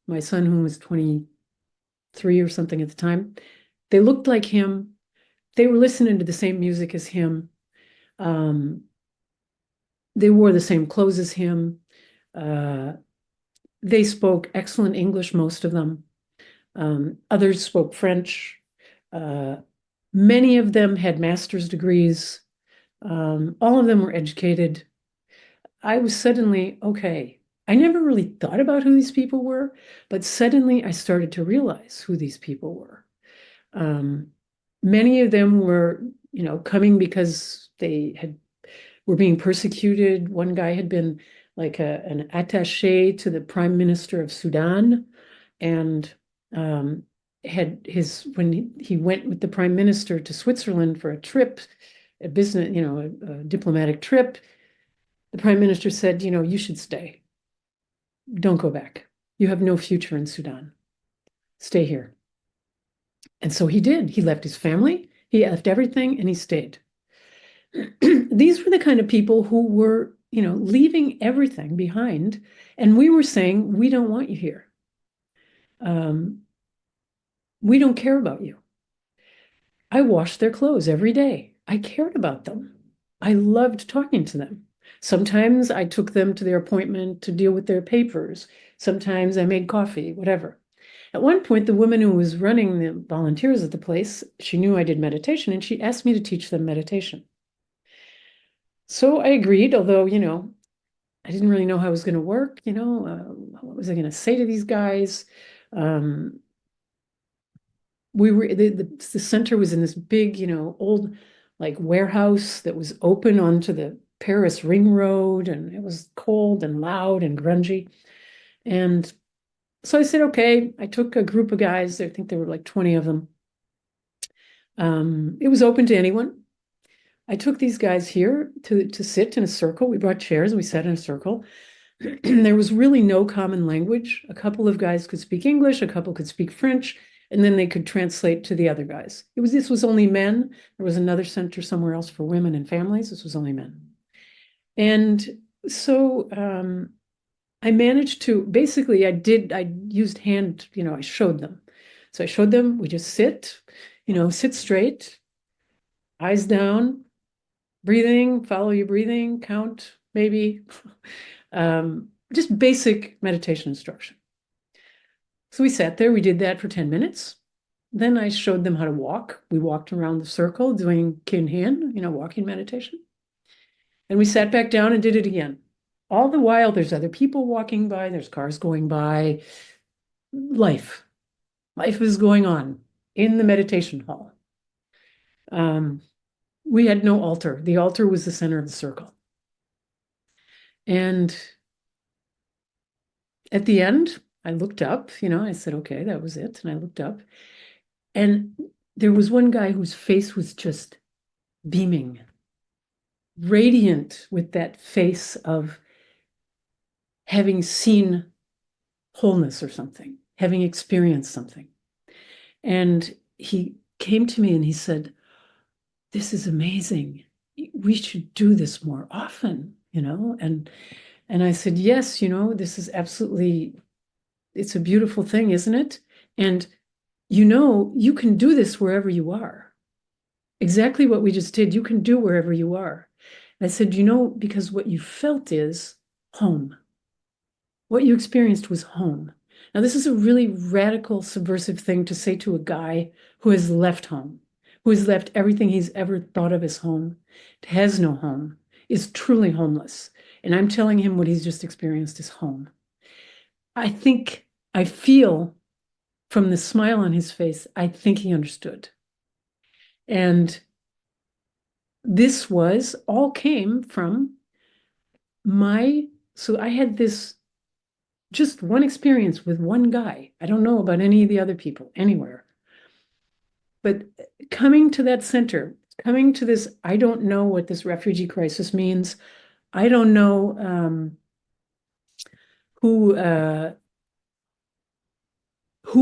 who was 23 or something at the time. They looked like him. They were listening to the same music as him. They wore the same clothes as him. They spoke excellent English, most of them. Others spoke French. Many of them had master's degrees. All of them were educated. I was suddenly, okay, I never really thought about who these people were, but suddenly I started to realize who these people were. Many of them were, coming because they were being persecuted. One guy had been like an attaché to the Prime Minister of Sudan, and when he went with the Prime Minister to Switzerland for a trip, a business, a diplomatic trip, the Prime Minister said, you should stay. Don't go back. You have no future in Sudan. Stay here. And so he did. He left his family, he left everything, and he stayed. These were the kind of people who were, leaving everything behind. And we were saying, we don't want you here. We don't care about you. I washed their clothes every day. I cared about them. I loved talking to them. Sometimes I took them to their appointment to deal with their papers. Sometimes I made coffee, whatever. At one point, the woman who was running the volunteers at the place, she knew I did meditation, and she asked me to teach them meditation. So I agreed, although, I didn't really know how it was going to work, what was I going to say to these guys? The center was in this big, old like warehouse that was open onto the Paris Ring Road, and it was cold and loud and grungy. And so I said, okay, I took a group of guys, I think there were like 20 of them. It was open to anyone. I took these guys here to sit in a circle. We brought chairs and we sat in a circle. There was really no common language. A couple of guys could speak English, a couple could speak French, and then they could translate to the other guys. This was only men. There was another center somewhere else for women and families. This was only men. And so I managed to, basically I used hand, I showed them. So I showed them, we just sit straight, eyes down, breathing, follow your breathing, count maybe. Just basic meditation instruction. So we sat there, we did that for 10 minutes. Then I showed them how to walk. We walked around the circle doing Kinhin, walking meditation. And we sat back down and did it again. All the while, there's other people walking by, there's cars going by. Life is going on in the meditation hall. We had no altar. The altar was the center of the circle. And at the end, I looked up, I said, okay, that was it. And I looked up, and there was one guy whose face was just beaming, radiant with that face of having seen wholeness or something, having experienced something. And he came to me and he said, this is amazing. We should do this more often, and I said, yes, this is absolutely, it's a beautiful thing, isn't it? And you can do this wherever you are. Exactly what we just did, you can do wherever you are. And I said, because what you felt is home. What you experienced was home. Now, this is a really radical, subversive thing to say to a guy who has left home, who has left everything he's ever thought of as home, has no home, is truly homeless. And I'm telling him what he's just experienced is home. I feel from the smile on his face, I think he understood. And this all came from so I had this just one experience with one guy. I don't know about any of the other people anywhere. But coming to that center, coming to this, I don't know what this refugee crisis means. I don't know who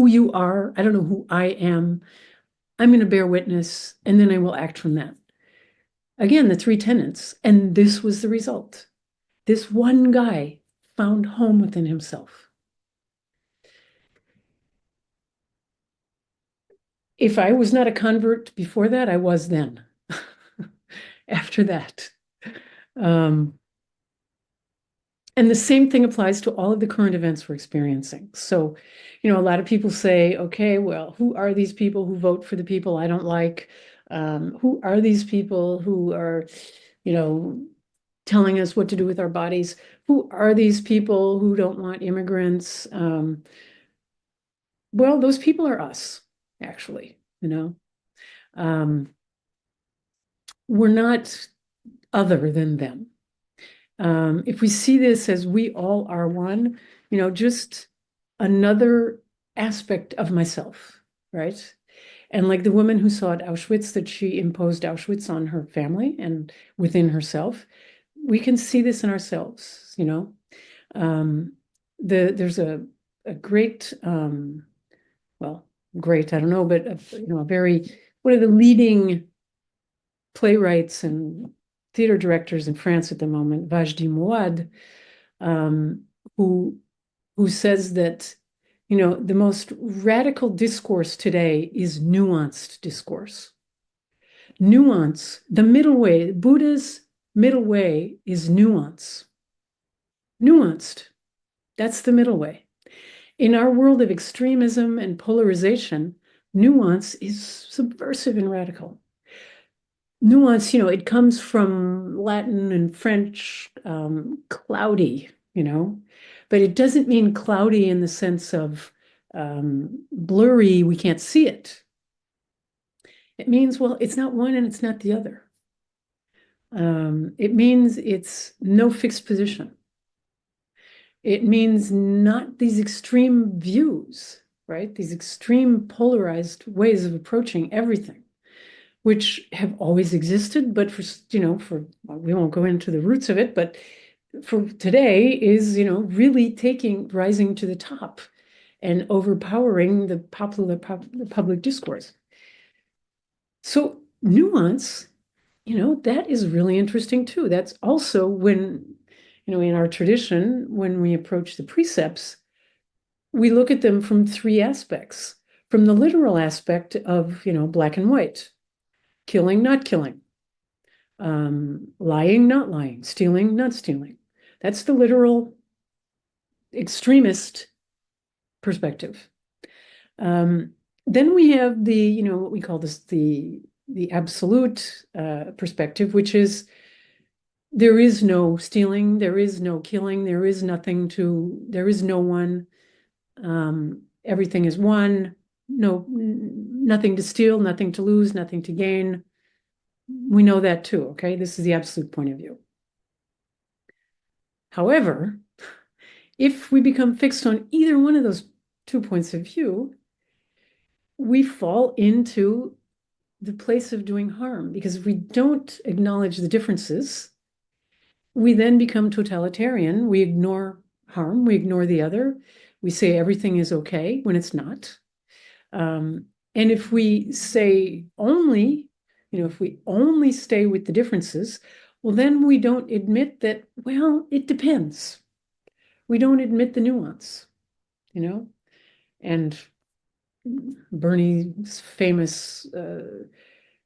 you are. I don't know who I am. I'm going to bear witness, and then I will act from that. Again, the three tenets, and this was the result. This one guy found home within himself. If I was not a convert before that, I was then. After that. And the same thing applies to all of the current events we're experiencing. So, a lot of people say, okay, well, who are these people who vote for the people I don't like? Who are these people who are, telling us what to do with our bodies? Who are these people who don't want immigrants? Well, those people are us, actually, we're not other than them. If we see this as we all are one, just another aspect of myself, right? And like the woman who saw at Auschwitz, that she imposed Auschwitz on her family and within herself, we can see this in ourselves, there's a great, well, great, I don't know, but a very, one of the leading playwrights and theater directors in France at the moment, Vajdi Mouad, who says that, the most radical discourse today is nuanced discourse. Nuance, the middle way, Buddha's middle way is nuance. Nuanced, that's the middle way. In our world of extremism and polarization, nuance is subversive and radical. Nuance, it comes from Latin and French, cloudy, but it doesn't mean cloudy in the sense of blurry, we can't see it. It means, well, it's not one and it's not the other. It means it's no fixed position. It means not these extreme views, right? These extreme polarized ways of approaching everything, which have always existed, but we won't go into the roots of it, but for today is, really rising to the top and overpowering the public discourse. So nuance, that is really interesting too. That's also when, in our tradition, when we approach the precepts, we look at them from three aspects. From the literal aspect of, black and white, killing, not killing, lying, not lying, stealing, not stealing. That's the literal extremist perspective. Then we have the, what we call this, the absolute perspective, which is there is no stealing, there is no killing, there is no one, everything is one, nothing to steal, nothing to lose, nothing to gain. We know that too, okay? This is the absolute point of view. However, if we become fixed on either one of those 2 points of view, we fall into the place of doing harm, because if we don't acknowledge the differences, we then become totalitarian. We ignore harm, we ignore the other, we say everything is okay when it's not. And if we say only, if we only stay with the differences, well, then we don't admit that, well, it depends. We don't admit the nuance, and Bernie's famous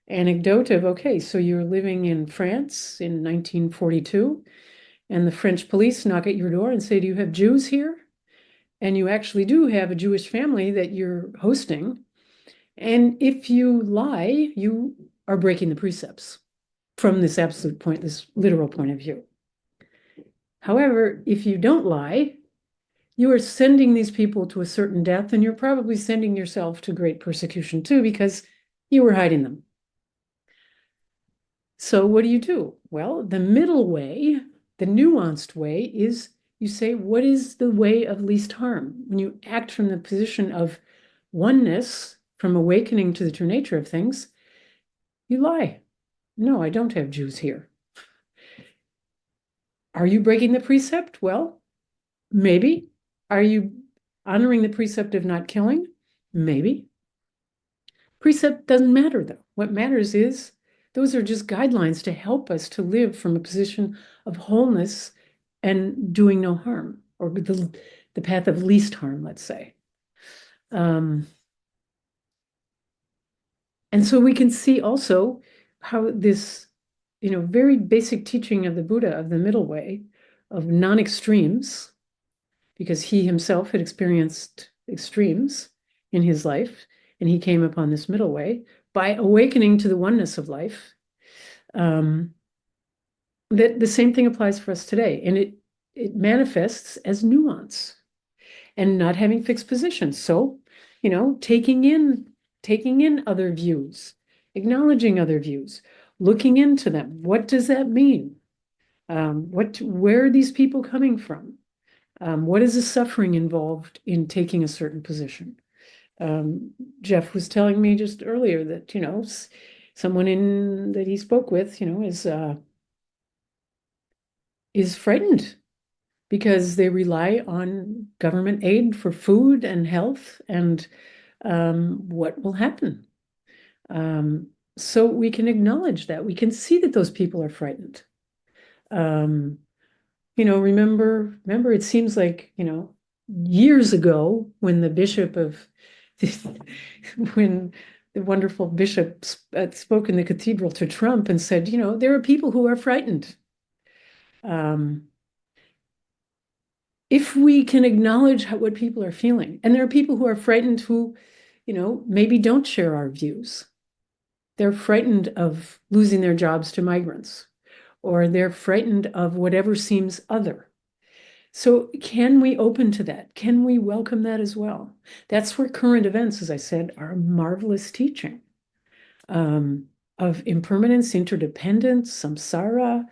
anecdote of, okay, so you're living in France in 1942, and the French police knock at your door and say, do you have Jews here? And you actually do have a Jewish family that you're hosting. And if you lie, you are breaking the precepts from this absolute point, this literal point of view. However, if you don't lie, you are sending these people to a certain death, and you're probably sending yourself to great persecution too, because you were hiding them. So what do? Well, the middle way, the nuanced way, is you say, what is the way of least harm? When you act from the position of oneness, from awakening to the true nature of things, you lie. No, I don't have Jews here. Are you breaking the precept? Well, Maybe. Are you honoring the precept of not killing? Maybe. Precept doesn't matter, though. What matters is those are just guidelines to help us to live from a position of wholeness and doing no harm, or the path of least harm, let's say. And so we can see also how this, very basic teaching of the Buddha of the middle way, of non-extremes, because he himself had experienced extremes in his life, and he came upon this middle way by awakening to the oneness of life. That the same thing applies for us today, and it manifests as nuance and not having fixed positions. So, taking in other views, acknowledging other views, looking into them. What does that mean? Where are these people coming from? What is the suffering involved in taking a certain position? Geoff was telling me just earlier that, someone that he spoke with, is frightened because they rely on government aid for food and health, and what will happen. So we can acknowledge that. We can see that those people are frightened. Remember, it seems like, years ago when the bishop of, when the wonderful bishop spoke in the cathedral to Trump and said, there are people who are frightened. If we can acknowledge what people are feeling, and there are people who are frightened who, maybe don't share our views. They're frightened of losing their jobs to migrants, or they're frightened of whatever seems other. So can we open to that? Can we welcome that as well? That's where current events, as I said, are a marvelous teaching of impermanence, interdependence, samsara,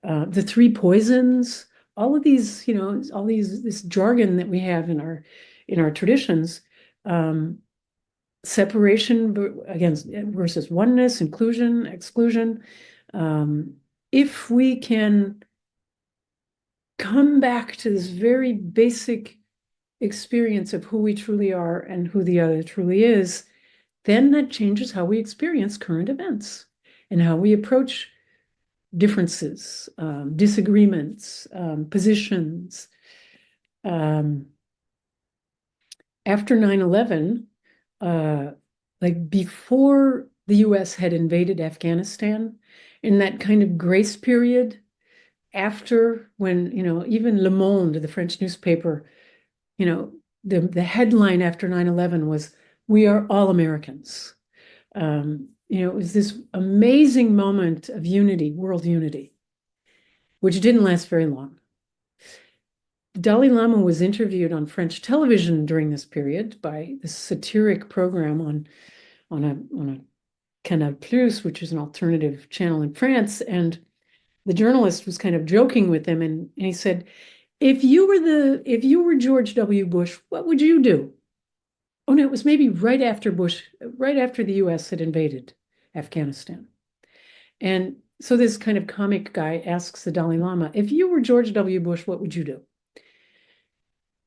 the three poisons, all of these, this jargon that we have in our traditions, separation against versus oneness, inclusion, exclusion. If we can come back to this very basic experience of who we truly are and who the other truly is, then that changes how we experience current events and how we approach differences, disagreements, positions. After 9/11, like before the US had invaded Afghanistan, in that kind of grace period, after when, even Le Monde, the French newspaper, the headline after 9/11 was, "We are all Americans." It was this amazing moment of unity, world unity, which didn't last very long. The Dalai Lama was interviewed on French television during this period by this satiric program on a Canal Plus, which is an alternative channel in France, and the journalist was kind of joking with him, and he said, if you were George W. Bush, what would you do? Oh no, it was maybe right after the US had invaded Afghanistan. And so this kind of comic guy asks the Dalai Lama, if you were George W. Bush, what would you do?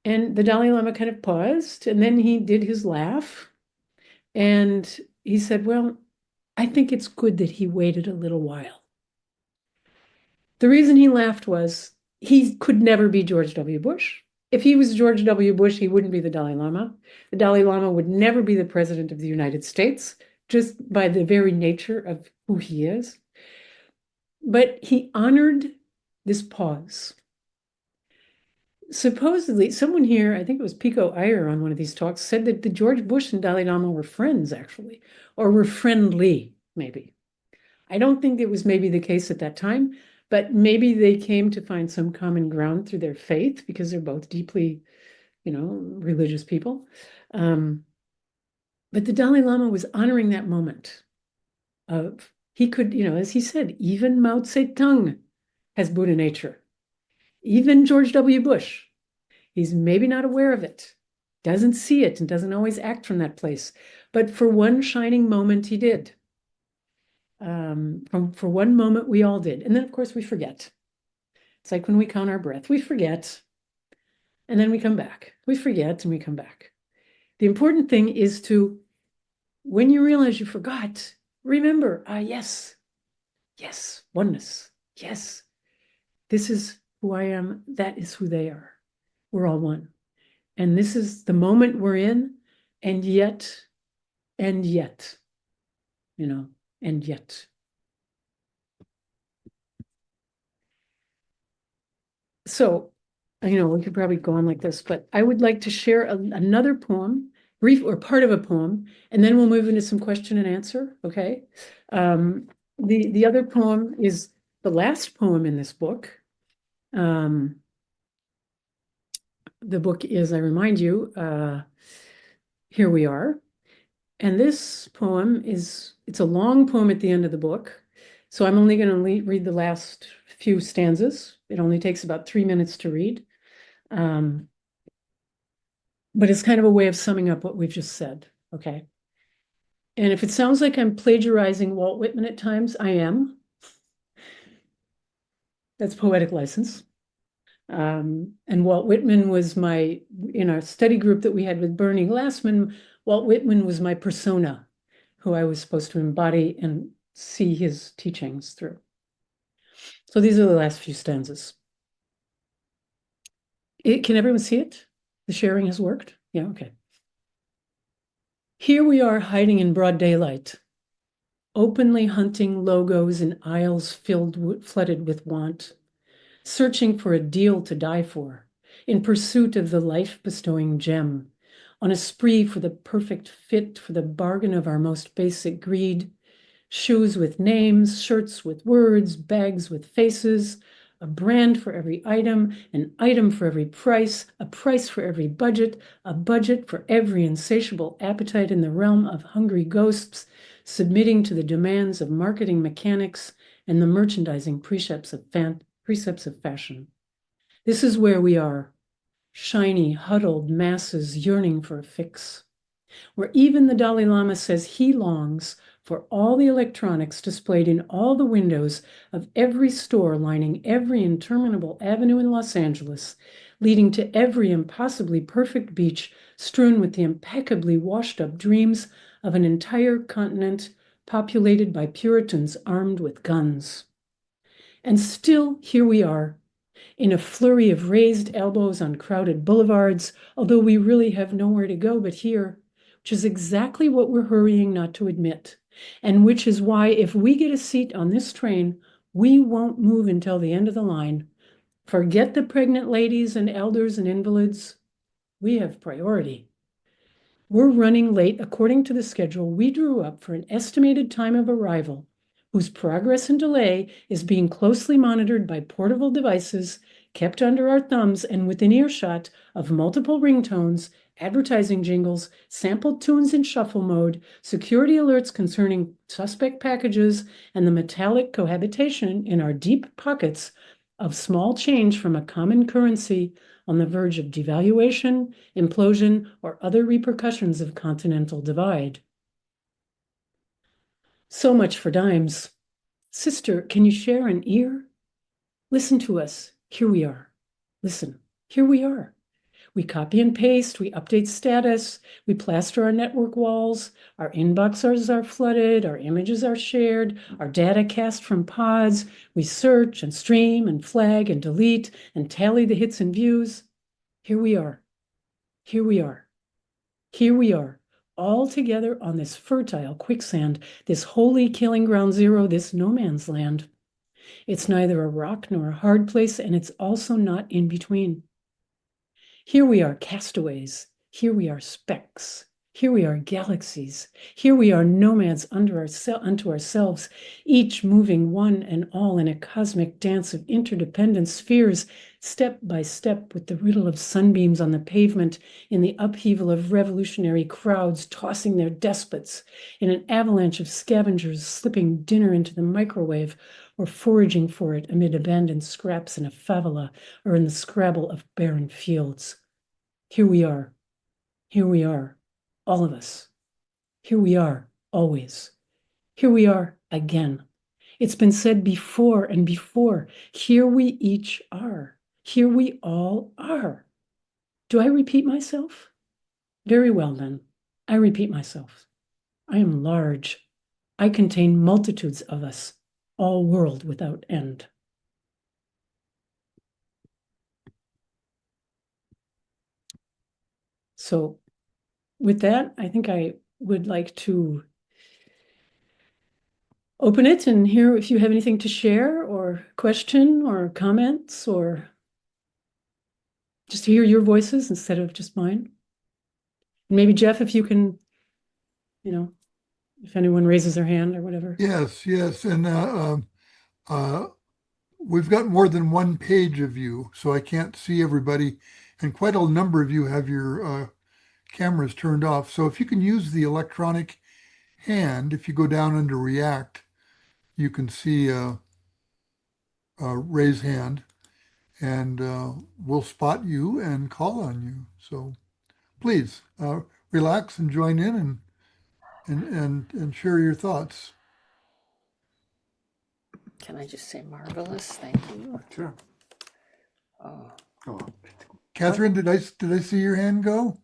And the Dalai Lama kind of paused, and then he did his laugh, and he said, well, I think it's good that he waited a little while. The reason he laughed was he could never be George W. Bush. If he was George W. Bush, he wouldn't be the Dalai Lama. The Dalai Lama would never be the president of the United States, just by the very nature of who he is. But he honored this pause. Supposedly, someone here, I think it was Pico Iyer on one of these talks, said that the George Bush and Dalai Lama were friends, actually, or were friendly, maybe. I don't think it was maybe the case at that time, but maybe they came to find some common ground through their faith, because they're both deeply, religious people. But the Dalai Lama was honoring that moment of, he could, as he said, even Mao Zedong has Buddha nature. Even George W. Bush, he's maybe not aware of it, doesn't see it, and doesn't always act from that place. But for one shining moment, he did. For one moment, we all did. And then, of course, we forget. It's like when we count our breath, we forget. and then we come back. We forget and we come back. The important thing is to, when you realize you forgot, remember, yes, yes, oneness, yes, this is who I am, that is who they are. We're all one. And this is the moment we're in, and yet, and yet. So, we could probably go on like this, but I would like to share another poem, brief or part of a poem, and then we'll move into some question and answer, okay? The other poem is the last poem in this book. The book is, I remind you, Here We Are. And this poem it's a long poem at the end of the book. So I'm only going to read the last few stanzas. It only takes about 3 minutes to read. But it's kind of a way of summing up what we've just said, okay? And if it sounds like I'm plagiarizing Walt Whitman at times, I am. That's poetic license. And Walt Whitman was in our study group that we had with Bernie Glassman, Walt Whitman was my persona, who I was supposed to embody and see his teachings through. So these are the last few stanzas. Can everyone see it? The sharing has worked? Yeah, okay. Here we are hiding in broad daylight, openly hunting logos in aisles flooded with want, searching for a deal to die for, in pursuit of the life-bestowing gem, on a spree for the perfect fit for the bargain of our most basic greed, shoes with names, shirts with words, bags with faces, a brand for every item, an item for every price, a price for every budget, a budget for every insatiable appetite in the realm of hungry ghosts, submitting to the demands of marketing mechanics and the merchandising precepts of fashion. This is where we are, shiny, huddled masses yearning for a fix, where even the Dalai Lama says he longs for all the electronics displayed in all the windows of every store lining every interminable avenue in Los Angeles, leading to every impossibly perfect beach strewn with the impeccably washed-up dreams of an entire continent populated by Puritans armed with guns. And still, here we are, in a flurry of raised elbows on crowded boulevards, although we really have nowhere to go but here, which is exactly what we're hurrying not to admit, and which is why if we get a seat on this train, we won't move until the end of the line. Forget the pregnant ladies and elders and invalids. We have priority. We're running late according to the schedule we drew up for an estimated time of arrival, whose progress and delay is being closely monitored by portable devices kept under our thumbs and within earshot of multiple ringtones, advertising jingles, sampled tunes in shuffle mode, security alerts concerning suspect packages, and the metallic cohabitation in our deep pockets of small change from a common currency on the verge of devaluation, implosion, or other repercussions of continental divide. So much for dimes. Sister, can you share an ear? Listen to us. Here we are. Listen. Here we are. We copy and paste, we update status, we plaster our network walls, our inboxes are flooded, our images are shared, our data cast from pods, we search and stream and flag and delete and tally the hits and views. Here we are. Here we are. Here we are, all together on this fertile quicksand, this holy killing ground zero, this no man's land. It's neither a rock nor a hard place, and it's also not in between. Here we are castaways, here we are specks, here we are galaxies, here we are nomads unto ourselves, each moving one and all in a cosmic dance of interdependent spheres, step by step with the riddle of sunbeams on the pavement, in the upheaval of revolutionary crowds tossing their despots, in an avalanche of scavengers slipping dinner into the microwave, or foraging for it amid abandoned scraps in a favela or in the scrabble of barren fields. Here we are, all of us. Here we are, always. Here we are again. It's been said before and before. Here we each are. Here we all are. Do I repeat myself? Very well, then. I repeat myself. I am large. I contain multitudes of us, all world without end. So with that, I think I would like to open it and hear if you have anything to share or question or comments, or just hear your voices instead of just mine. Maybe Geoff, if you can, if anyone raises their hand or whatever. Yes, yes. And we've got more than one page of you, so I can't see everybody. And quite a number of you have your cameras turned off. So if you can use the electronic hand, if you go down under React, you can see a raise hand, and we'll spot you and call on you. So please relax and join in and share your thoughts. Can I just say marvelous? Thank you. Sure. Oh, Catherine, did I see your hand go?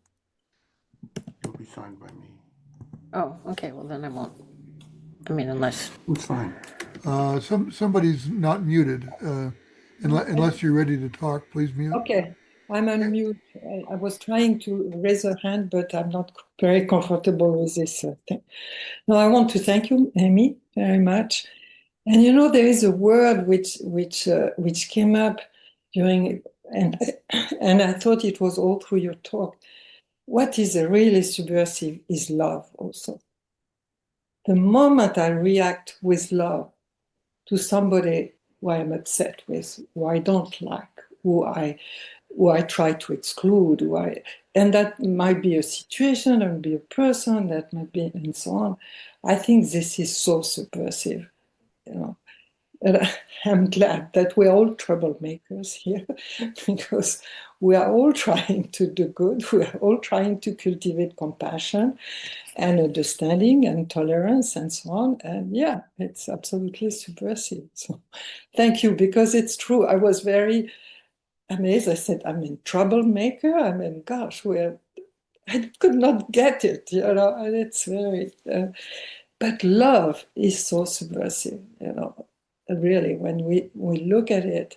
It'll be signed by me. oh, okay. Well, then I won't. I mean, unless. It's fine. Somebody's not muted. Unless you're ready to talk, please mute. Okay, I'm on mute. I was trying to raise a hand, but I'm not very comfortable with this thing. No, I want to thank you, Amy, very much. And there is a word which came up during, and I thought it was all through your talk. What is really subversive is love also. The moment I react with love to somebody who I'm upset with, who I don't like, who I try to exclude, and that might be a situation, that might be a person, that might be, and so on. I think this is so subversive, And I'm glad that we're all troublemakers here, because we are all trying to do good. We are all trying to cultivate compassion and understanding and tolerance and so on. And yeah, it's absolutely subversive. So thank you, because it's true. I was very amazed. I said, I'm a troublemaker. I mean, gosh, I could not get it, and it's very, but love is so subversive, really, when we look at it.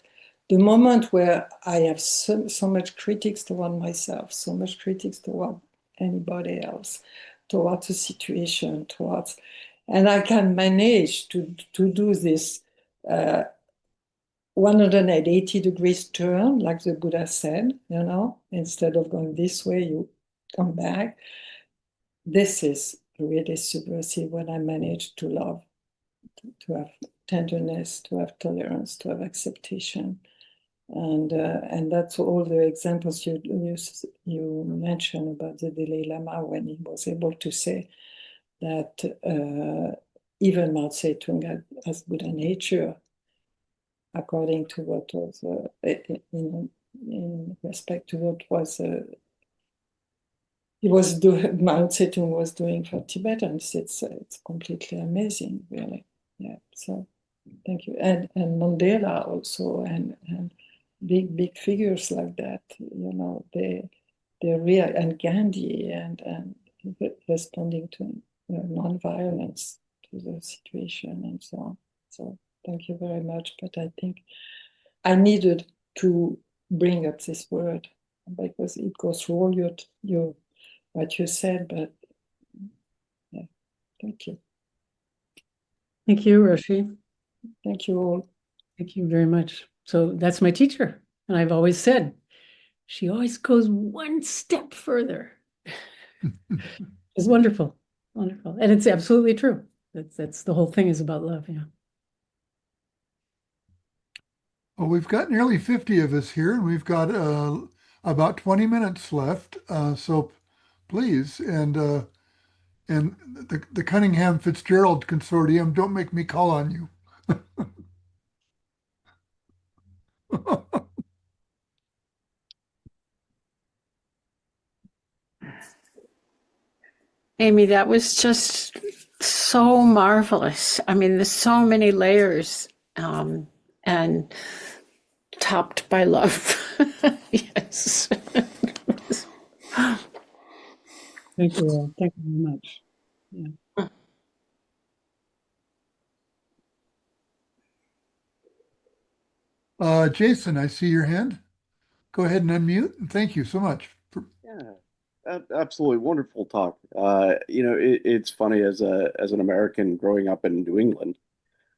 The moment where I have so much critics toward myself, so much critics toward anybody else, towards a situation, and I can manage to do this 180 degrees turn, like the Buddha said, instead of going this way, you come back. This is really subversive when I manage to love, to have tenderness, to have tolerance, to have acceptation. And that's all the examples you mentioned about the Dalai Lama, when he was able to say that even Mao Zedong has Buddha nature, according to what was in respect to what was Mao Zedong was doing for Tibetans. It's completely amazing, really. Yeah. So thank you, and Mandela also, and big figures like that. They're real, and Gandhi, and responding to non-violence to the situation and so on. So thank you very much. But I think I needed to bring up this word, because it goes through all your what you said. But yeah, thank you. Thank you, Roshi. Thank you all. Thank you very much. So that's my teacher. And I've always said, she always goes one step further. It's wonderful, wonderful. And it's absolutely true. That's the whole thing is about love, yeah. Well, we've got nearly 50 of us here, and we've got about 20 minutes left. So please, and the Cunningham Fitzgerald Consortium, don't make me call on you. Amy, that was just so marvelous. I mean, there's so many layers, and topped by love. Yes. Thank you all. Thank you very much. Yeah. Jason, I see your hand. Go ahead and unmute, and thank you so much. Yeah, absolutely wonderful talk. It's funny as an American growing up in New England,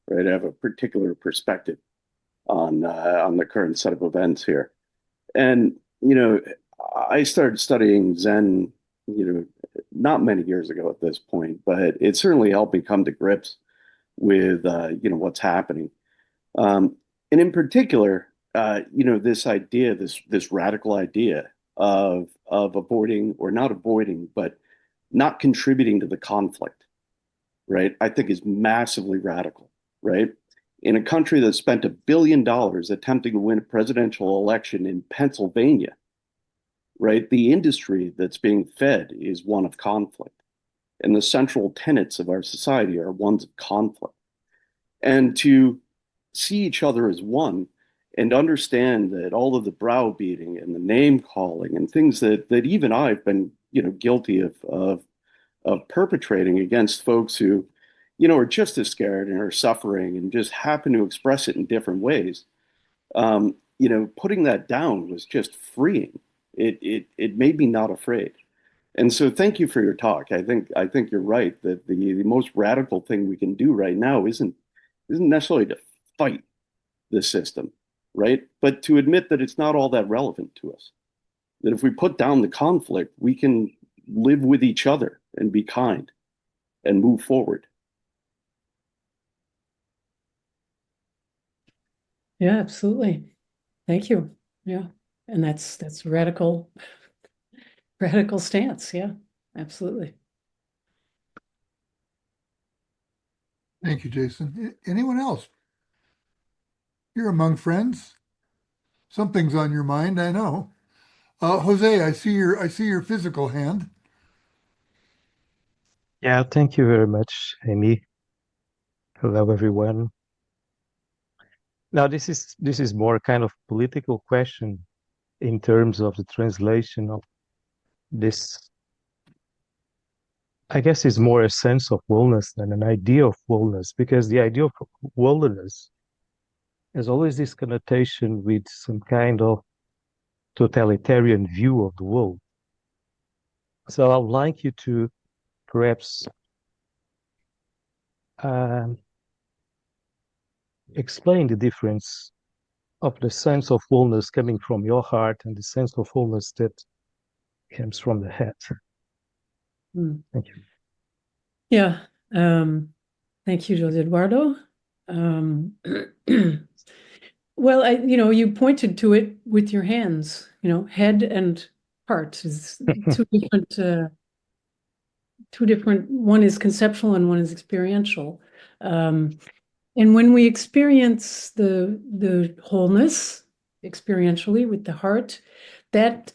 right? I have a particular perspective on the current set of events here, and I started studying Zen, not many years ago at this point, but it certainly helped me come to grips with what's happening. And in particular, this idea, this radical idea of avoiding or not avoiding, but not contributing to the conflict, right? I think is massively radical, right? In a country that spent $1 billion attempting to win a presidential election in Pennsylvania, right? The industry that's being fed is one of conflict. And the central tenets of our society are ones of conflict. And to see each other as one and understand that all of the browbeating and the name calling and things that even I've been, guilty of perpetrating against folks who, are just as scared and are suffering and just happen to express it in different ways. Putting that down was just freeing. It made me not afraid. And so thank you for your talk. I think you're right that the most radical thing we can do right now isn't necessarily to fight the system, right? But to admit that it's not all that relevant to us. That if we put down the conflict, we can live with each other and be kind and move forward. Yeah, absolutely. Thank you. Yeah. And that's radical stance. Yeah, absolutely. Thank you, Jason. Anyone else? You're among friends. Something's on your mind, I know. Jose, I see your physical hand. Yeah, thank you very much, Amy. Hello, everyone. Now, this is more kind of political question in terms of the translation of this. I guess it's more a sense of wellness than an idea of wellness, because the idea of wellness has always this connotation with some kind of totalitarian view of the world. So I would like you to perhaps explain the difference of the sense of wellness coming from your heart and the sense of wellness that comes from the head. Thank you. Yeah. Thank you, Jose Eduardo. Well, you pointed to it with your hands, head and heart is two different, one is conceptual and one is experiential. And when we experience the wholeness experientially with the heart, that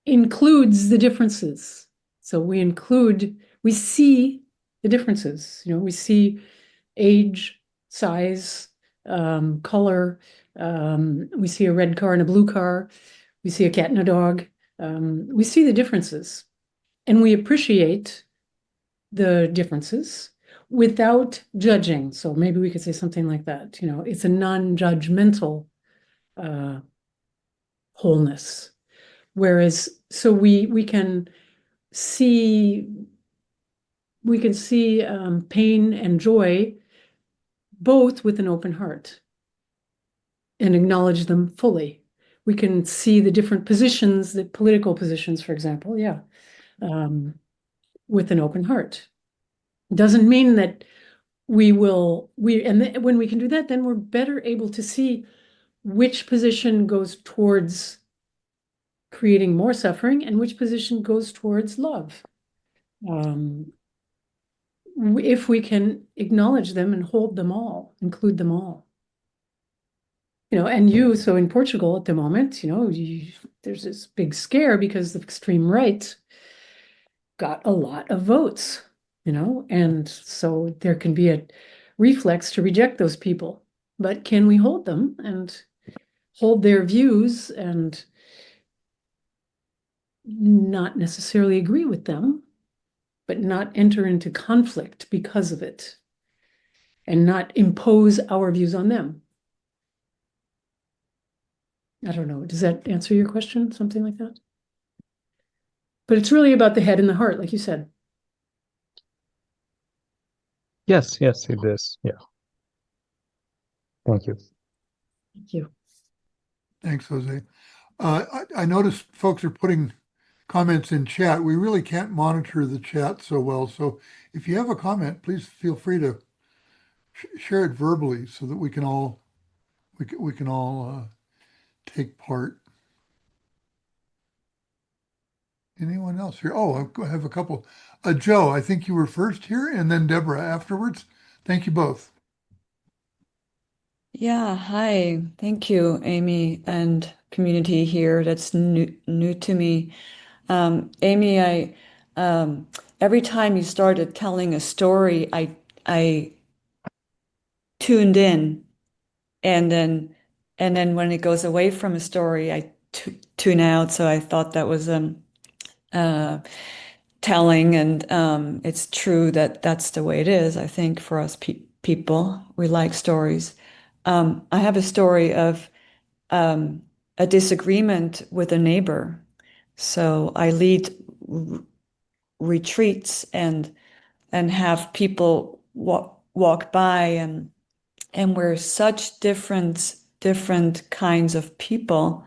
includes the differences. So we see the differences, we see age, size, color, we see a red car and a blue car, we see a cat and a dog, we see the differences, and we appreciate the differences without judging. So maybe we could say something like that, it's a non-judgmental wholeness. Whereas, so we can see pain and joy both with an open heart and acknowledge them fully. We can see the different positions, the political positions, for example, with an open heart. Doesn't mean that when we can do that, then we're better able to see which position goes towards creating more suffering and which position goes towards love. If we can acknowledge them and hold them all, include them all. And so in Portugal at the moment, there's this big scare because the extreme right got a lot of votes, and so there can be a reflex to reject those people. But can we hold them and hold their views and not necessarily agree with them, but not enter into conflict because of it, and not impose our views on them. I don't know. Does that answer your question? Something like that? But it's really about the head and the heart, like you said. Yes, yes, it is. Yeah. Thank you. Thank you. Thanks, Jose. I noticed folks are putting comments in chat. We really can't monitor the chat so well. So if you have a comment, please feel free to share it verbally so that we can all take part. Anyone else here? Oh, I have a couple. Joe, I think you were first here, and then Deborah afterwards. Thank you both. Yeah, hi. Thank you, Amy, and community here. That's new to me. Amy, I every time you started telling a story, I tuned in, and then when it goes away from a story, I tune out. So I thought that was uh telling, and it's true that that's the way it is. I think for us people, we like stories. I have a story of a disagreement with a neighbor. So I lead retreats and have people walk by, and we're such different kinds of people.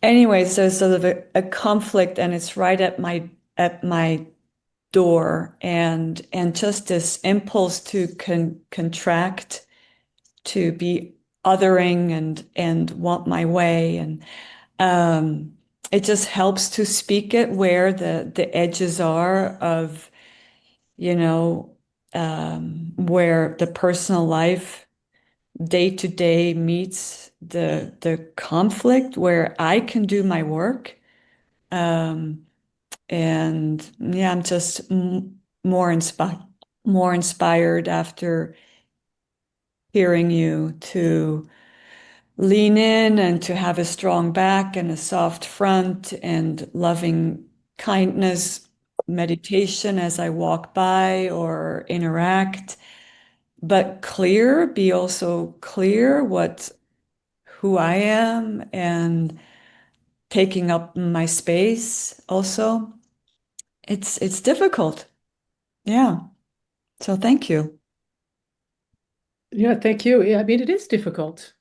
Anyways, there's sort of a conflict, and it's right at my door, and just this impulse to contract, to be othering and want my way, and it just helps to speak it where the edges are of, where the personal life day to day meets the conflict, where I can do my work. And yeah, I'm just more inspired after hearing you to lean in and to have a strong back and a soft front and loving kindness meditation as I walk by or interact, but be also clear who I am, and taking up my space also. It's difficult. Yeah. So thank you. Yeah, thank you. Yeah, I mean, it is difficult.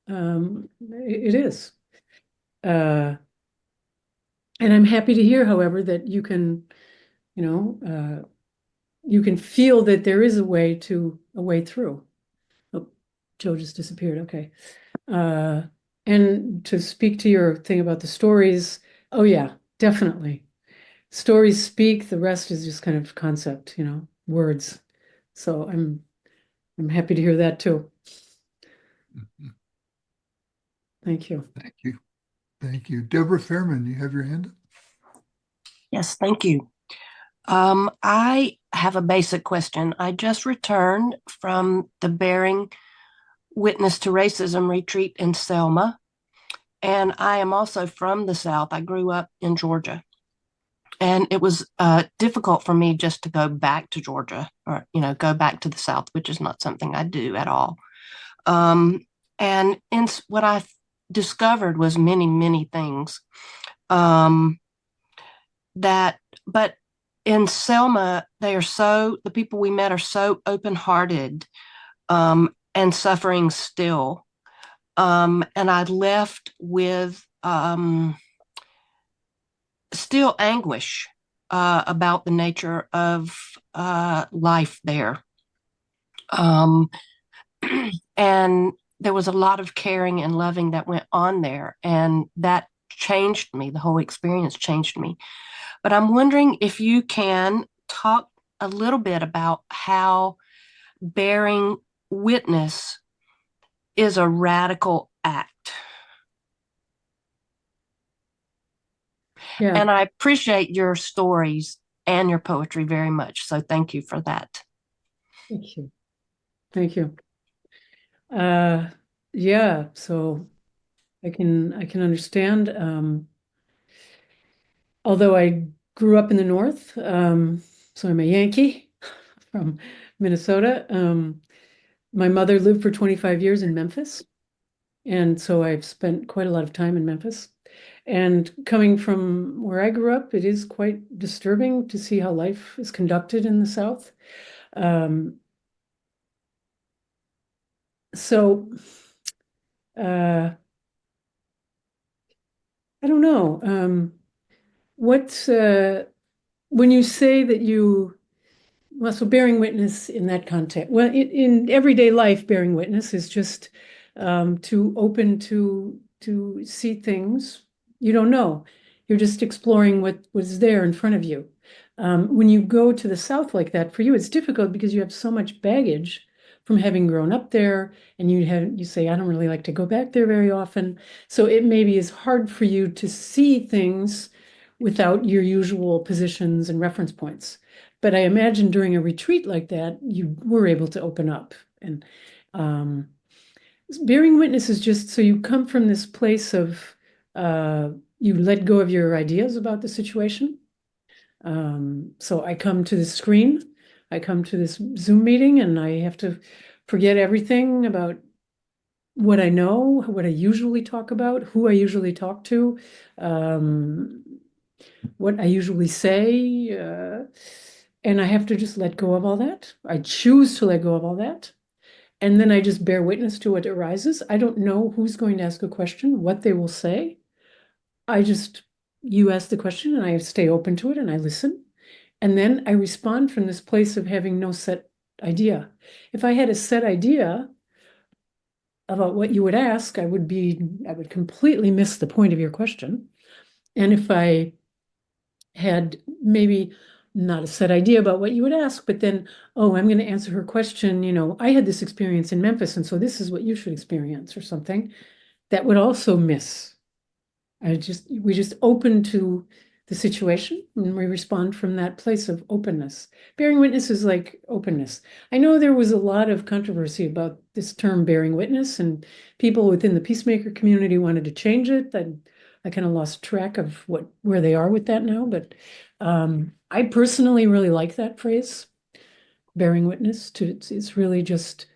It is. And I'm happy to hear, however, that you can, you can feel that there is a way through. Oh, Joe just disappeared. Okay. And to speak to your thing about the stories, oh yeah, definitely. Stories speak, the rest is just kind of concept, words. So I'm happy to hear that too. Thank you. Thank you. Thank you. Deborah Fairman, you have your hand up? Yes, thank you. I have a basic question. I just returned from the Bearing Witness to Racism retreat in Selma, and I am also from the South. I grew up in Georgia, and it was difficult for me just to go back to Georgia, or go back to the South, which is not something I do at all. And what I discovered was many things. But in Selma, the people we met are so open-hearted, and suffering still. And I left with still anguish about the nature of life there. And there was a lot of caring and loving that went on there, and that changed me. The whole experience changed me. But I'm wondering if you can talk a little bit about how bearing witness is a radical act. Yeah. And I appreciate your stories and your poetry very much. So thank you for that. Thank you. Thank you. Yeah, so I can understand. although I grew up in the North, so I'm a Yankee from Minnesota. My mother lived for 25 years in Memphis, and so I've spent quite a lot of time in Memphis. And coming from where I grew up, it is quite disturbing to see how life is conducted in the South. So I don't know. What's when you say that you, well, so bearing witness in that context, well, in everyday life, bearing witness is just to open to see things you don't know. You're just exploring what was there in front of you. When you go to the South like that, for you, it's difficult because you have so much baggage from having grown up there, and you say, I don't really like to go back there very often. So it maybe is hard for you to see things without your usual positions and reference points. But I imagine during a retreat like that, you were able to open up. And bearing witness is just so you come from this place of you let go of your ideas about the situation. So I come to the screen, I come to this Zoom meeting, and I have to forget everything about what I know, what I usually talk about, who I usually talk to, what I usually say, and I have to just let go of all that. I choose to let go of all that. And then I just bear witness to what arises. I don't know who's going to ask a question, what they will say. You ask the question and I stay open to it and I listen. And then I respond from this place of having no set idea. If I had a set idea about what you would ask, I would completely miss the point of your question. And if I had maybe not a set idea about what you would ask, but then, oh, I'm going to answer her question. I had this experience in Memphis, and so this is what you should experience or something, that would also miss. We just open to the situation and we respond from that place of openness. Bearing witness is like openness. I know there was a lot of controversy about this term bearing witness, and people within the peacemaker community wanted to change it. I kind of lost track of where they are with that now, but I personally really like that phrase, bearing witness. It's really just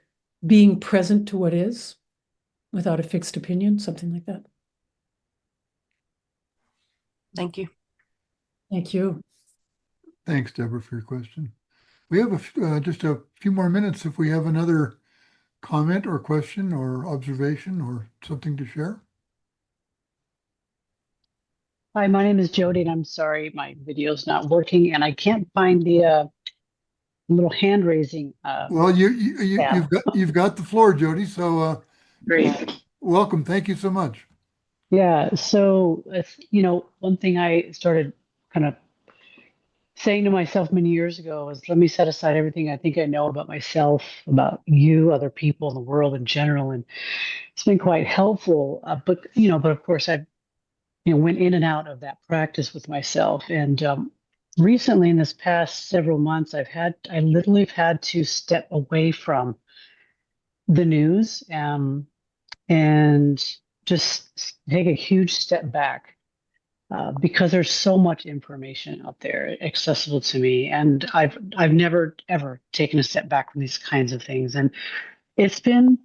being present to what is without a fixed opinion, something like that. Thank you. Thank you. Thanks, Deborah, for your question. We have just a few more minutes if we have another comment or question or observation or something to share. Hi, my name is Jody, and I'm sorry my video's not working, and I can't find the little hand raising. Well, you've got the floor, Jody. So Great. welcome. Thank you so much. Yeah. So one thing I started kind of saying to myself many years ago is, let me set aside everything I think I know about myself, about you, other people, in the world in general, and it's been quite helpful. But of course, I've went in and out of that practice with myself. And recently, in this past several months, I literally have had to step away from the news and just take a huge step back because there's so much information out there accessible to me, and I've never ever taken a step back from these kinds of things, and it's been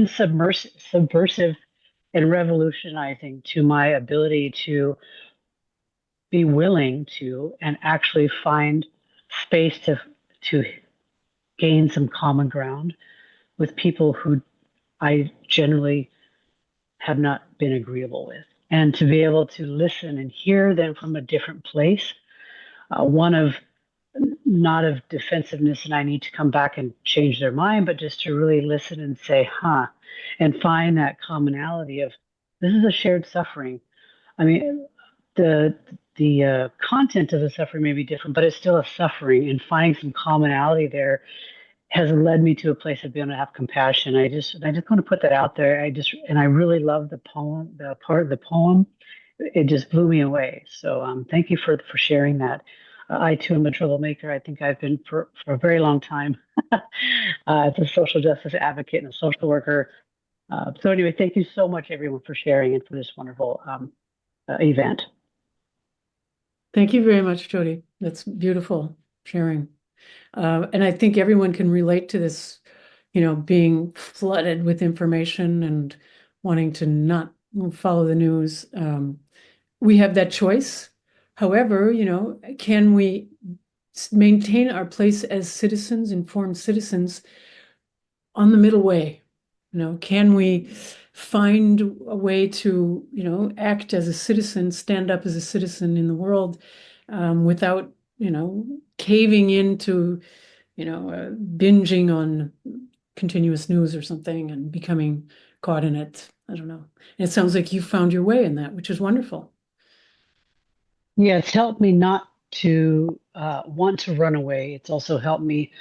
subversive and revolutionizing to my ability to be willing to and actually find space to gain some common ground with people who I generally have not been agreeable with, and to be able to listen and hear them from a different place, one of not of defensiveness and I need to come back and change their mind, but just to really listen and say, and find that commonality of this is a shared suffering. I mean, the content of the suffering may be different, but it's still a suffering, and finding some commonality there has led me to a place of being able to have compassion. I just want to put that out there. I really love the poem, the part of the poem. It just blew me away. So thank you for sharing that. I too am a troublemaker. I think I've been for a very long time as a social justice advocate and a social worker. So anyway, thank you so much, everyone, for sharing and for this wonderful event. Thank you very much, Jody. That's beautiful sharing. And I think everyone can relate to this, being flooded with information and wanting to not follow the news. We have that choice. However, can we maintain our place as citizens, informed citizens, on the middle way? Can we find a way to, act as a citizen, stand up as a citizen in the world, without, caving into, binging on continuous news or something and becoming caught in it. I don't know. And it sounds like you found your way in that, which is wonderful. Yeah, it's helped me not to want to run away. It's also helped me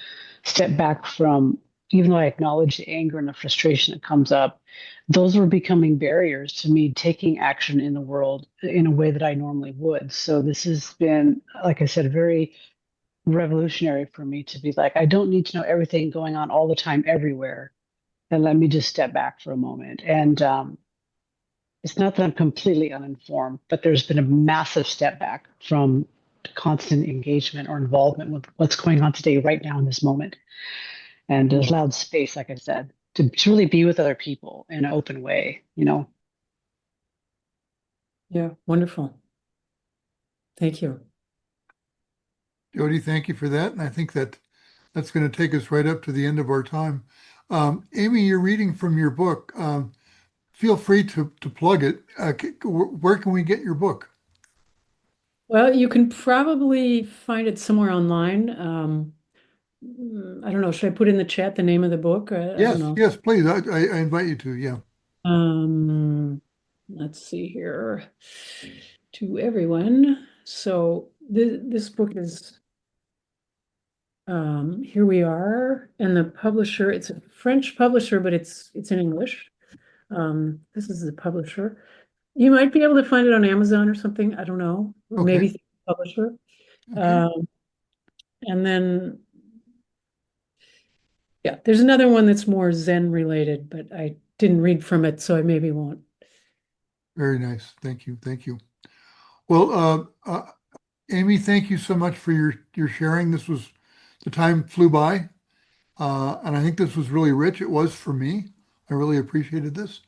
step back from, even though I acknowledge the anger and the frustration that comes up, those were becoming barriers to me taking action in the world in a way that I normally would. So this has been, like I said, very revolutionary for me to be like, I don't need to know everything going on all the time everywhere. And let me just step back for a moment. And it's not that I'm completely uninformed, but there's been a massive step back from constant engagement or involvement with what's going on today, right now in this moment. And there's allowed space, like I said, to really be with other people in an open way, Yeah, wonderful. Thank you. Jody, thank you for that. And I think that's going to take us right up to the end of our time. Amy, you're reading from your book. Feel free to plug it. Where can we get your book? Well, you can probably find it somewhere online. I don't know. Should I put in the chat the name of the book? I Yes, don't know. yes, please. I invite you to. Yeah. Let's see here. To everyone. So this book is, here we are, and the publisher, it's a French publisher, but it's in English. This is the publisher. You might be able to find it on Amazon or something. I don't know. Or Okay. maybe the publisher. Okay. And then, yeah, there's another one that's more Zen related, but I didn't read from it, so I maybe won't. Very nice. Thank you. Thank you. Well, Amy, thank you so much for your sharing. The time flew by, and I think this was really rich. It was for me. I really appreciated this.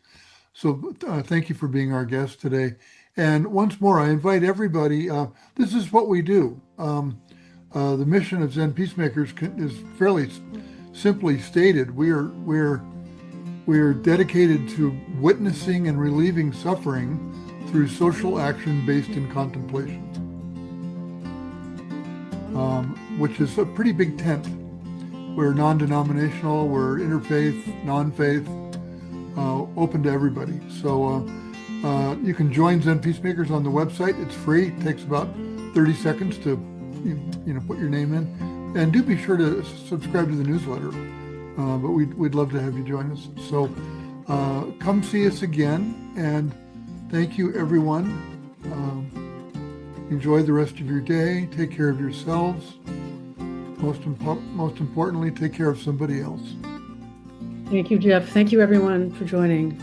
So thank you for being our guest today. And once more, I invite everybody. This is what we do. The mission of Zen Peacemakers is fairly simply stated. We're dedicated to witnessing and relieving suffering through social action based in contemplation, which is a pretty big tent. We're non-denominational, we're interfaith, non-faith, open to everybody. So you can join Zen Peacemakers on the website. It's free. It takes about 30 seconds to put your name in. And do be sure to subscribe to the newsletter. But we'd love to have you join us. So come see us again, and thank you, everyone. Enjoy the rest of your day. Take care of yourselves. Most importantly, take care of somebody else. Thank you, Geoff. Thank you, everyone, for joining.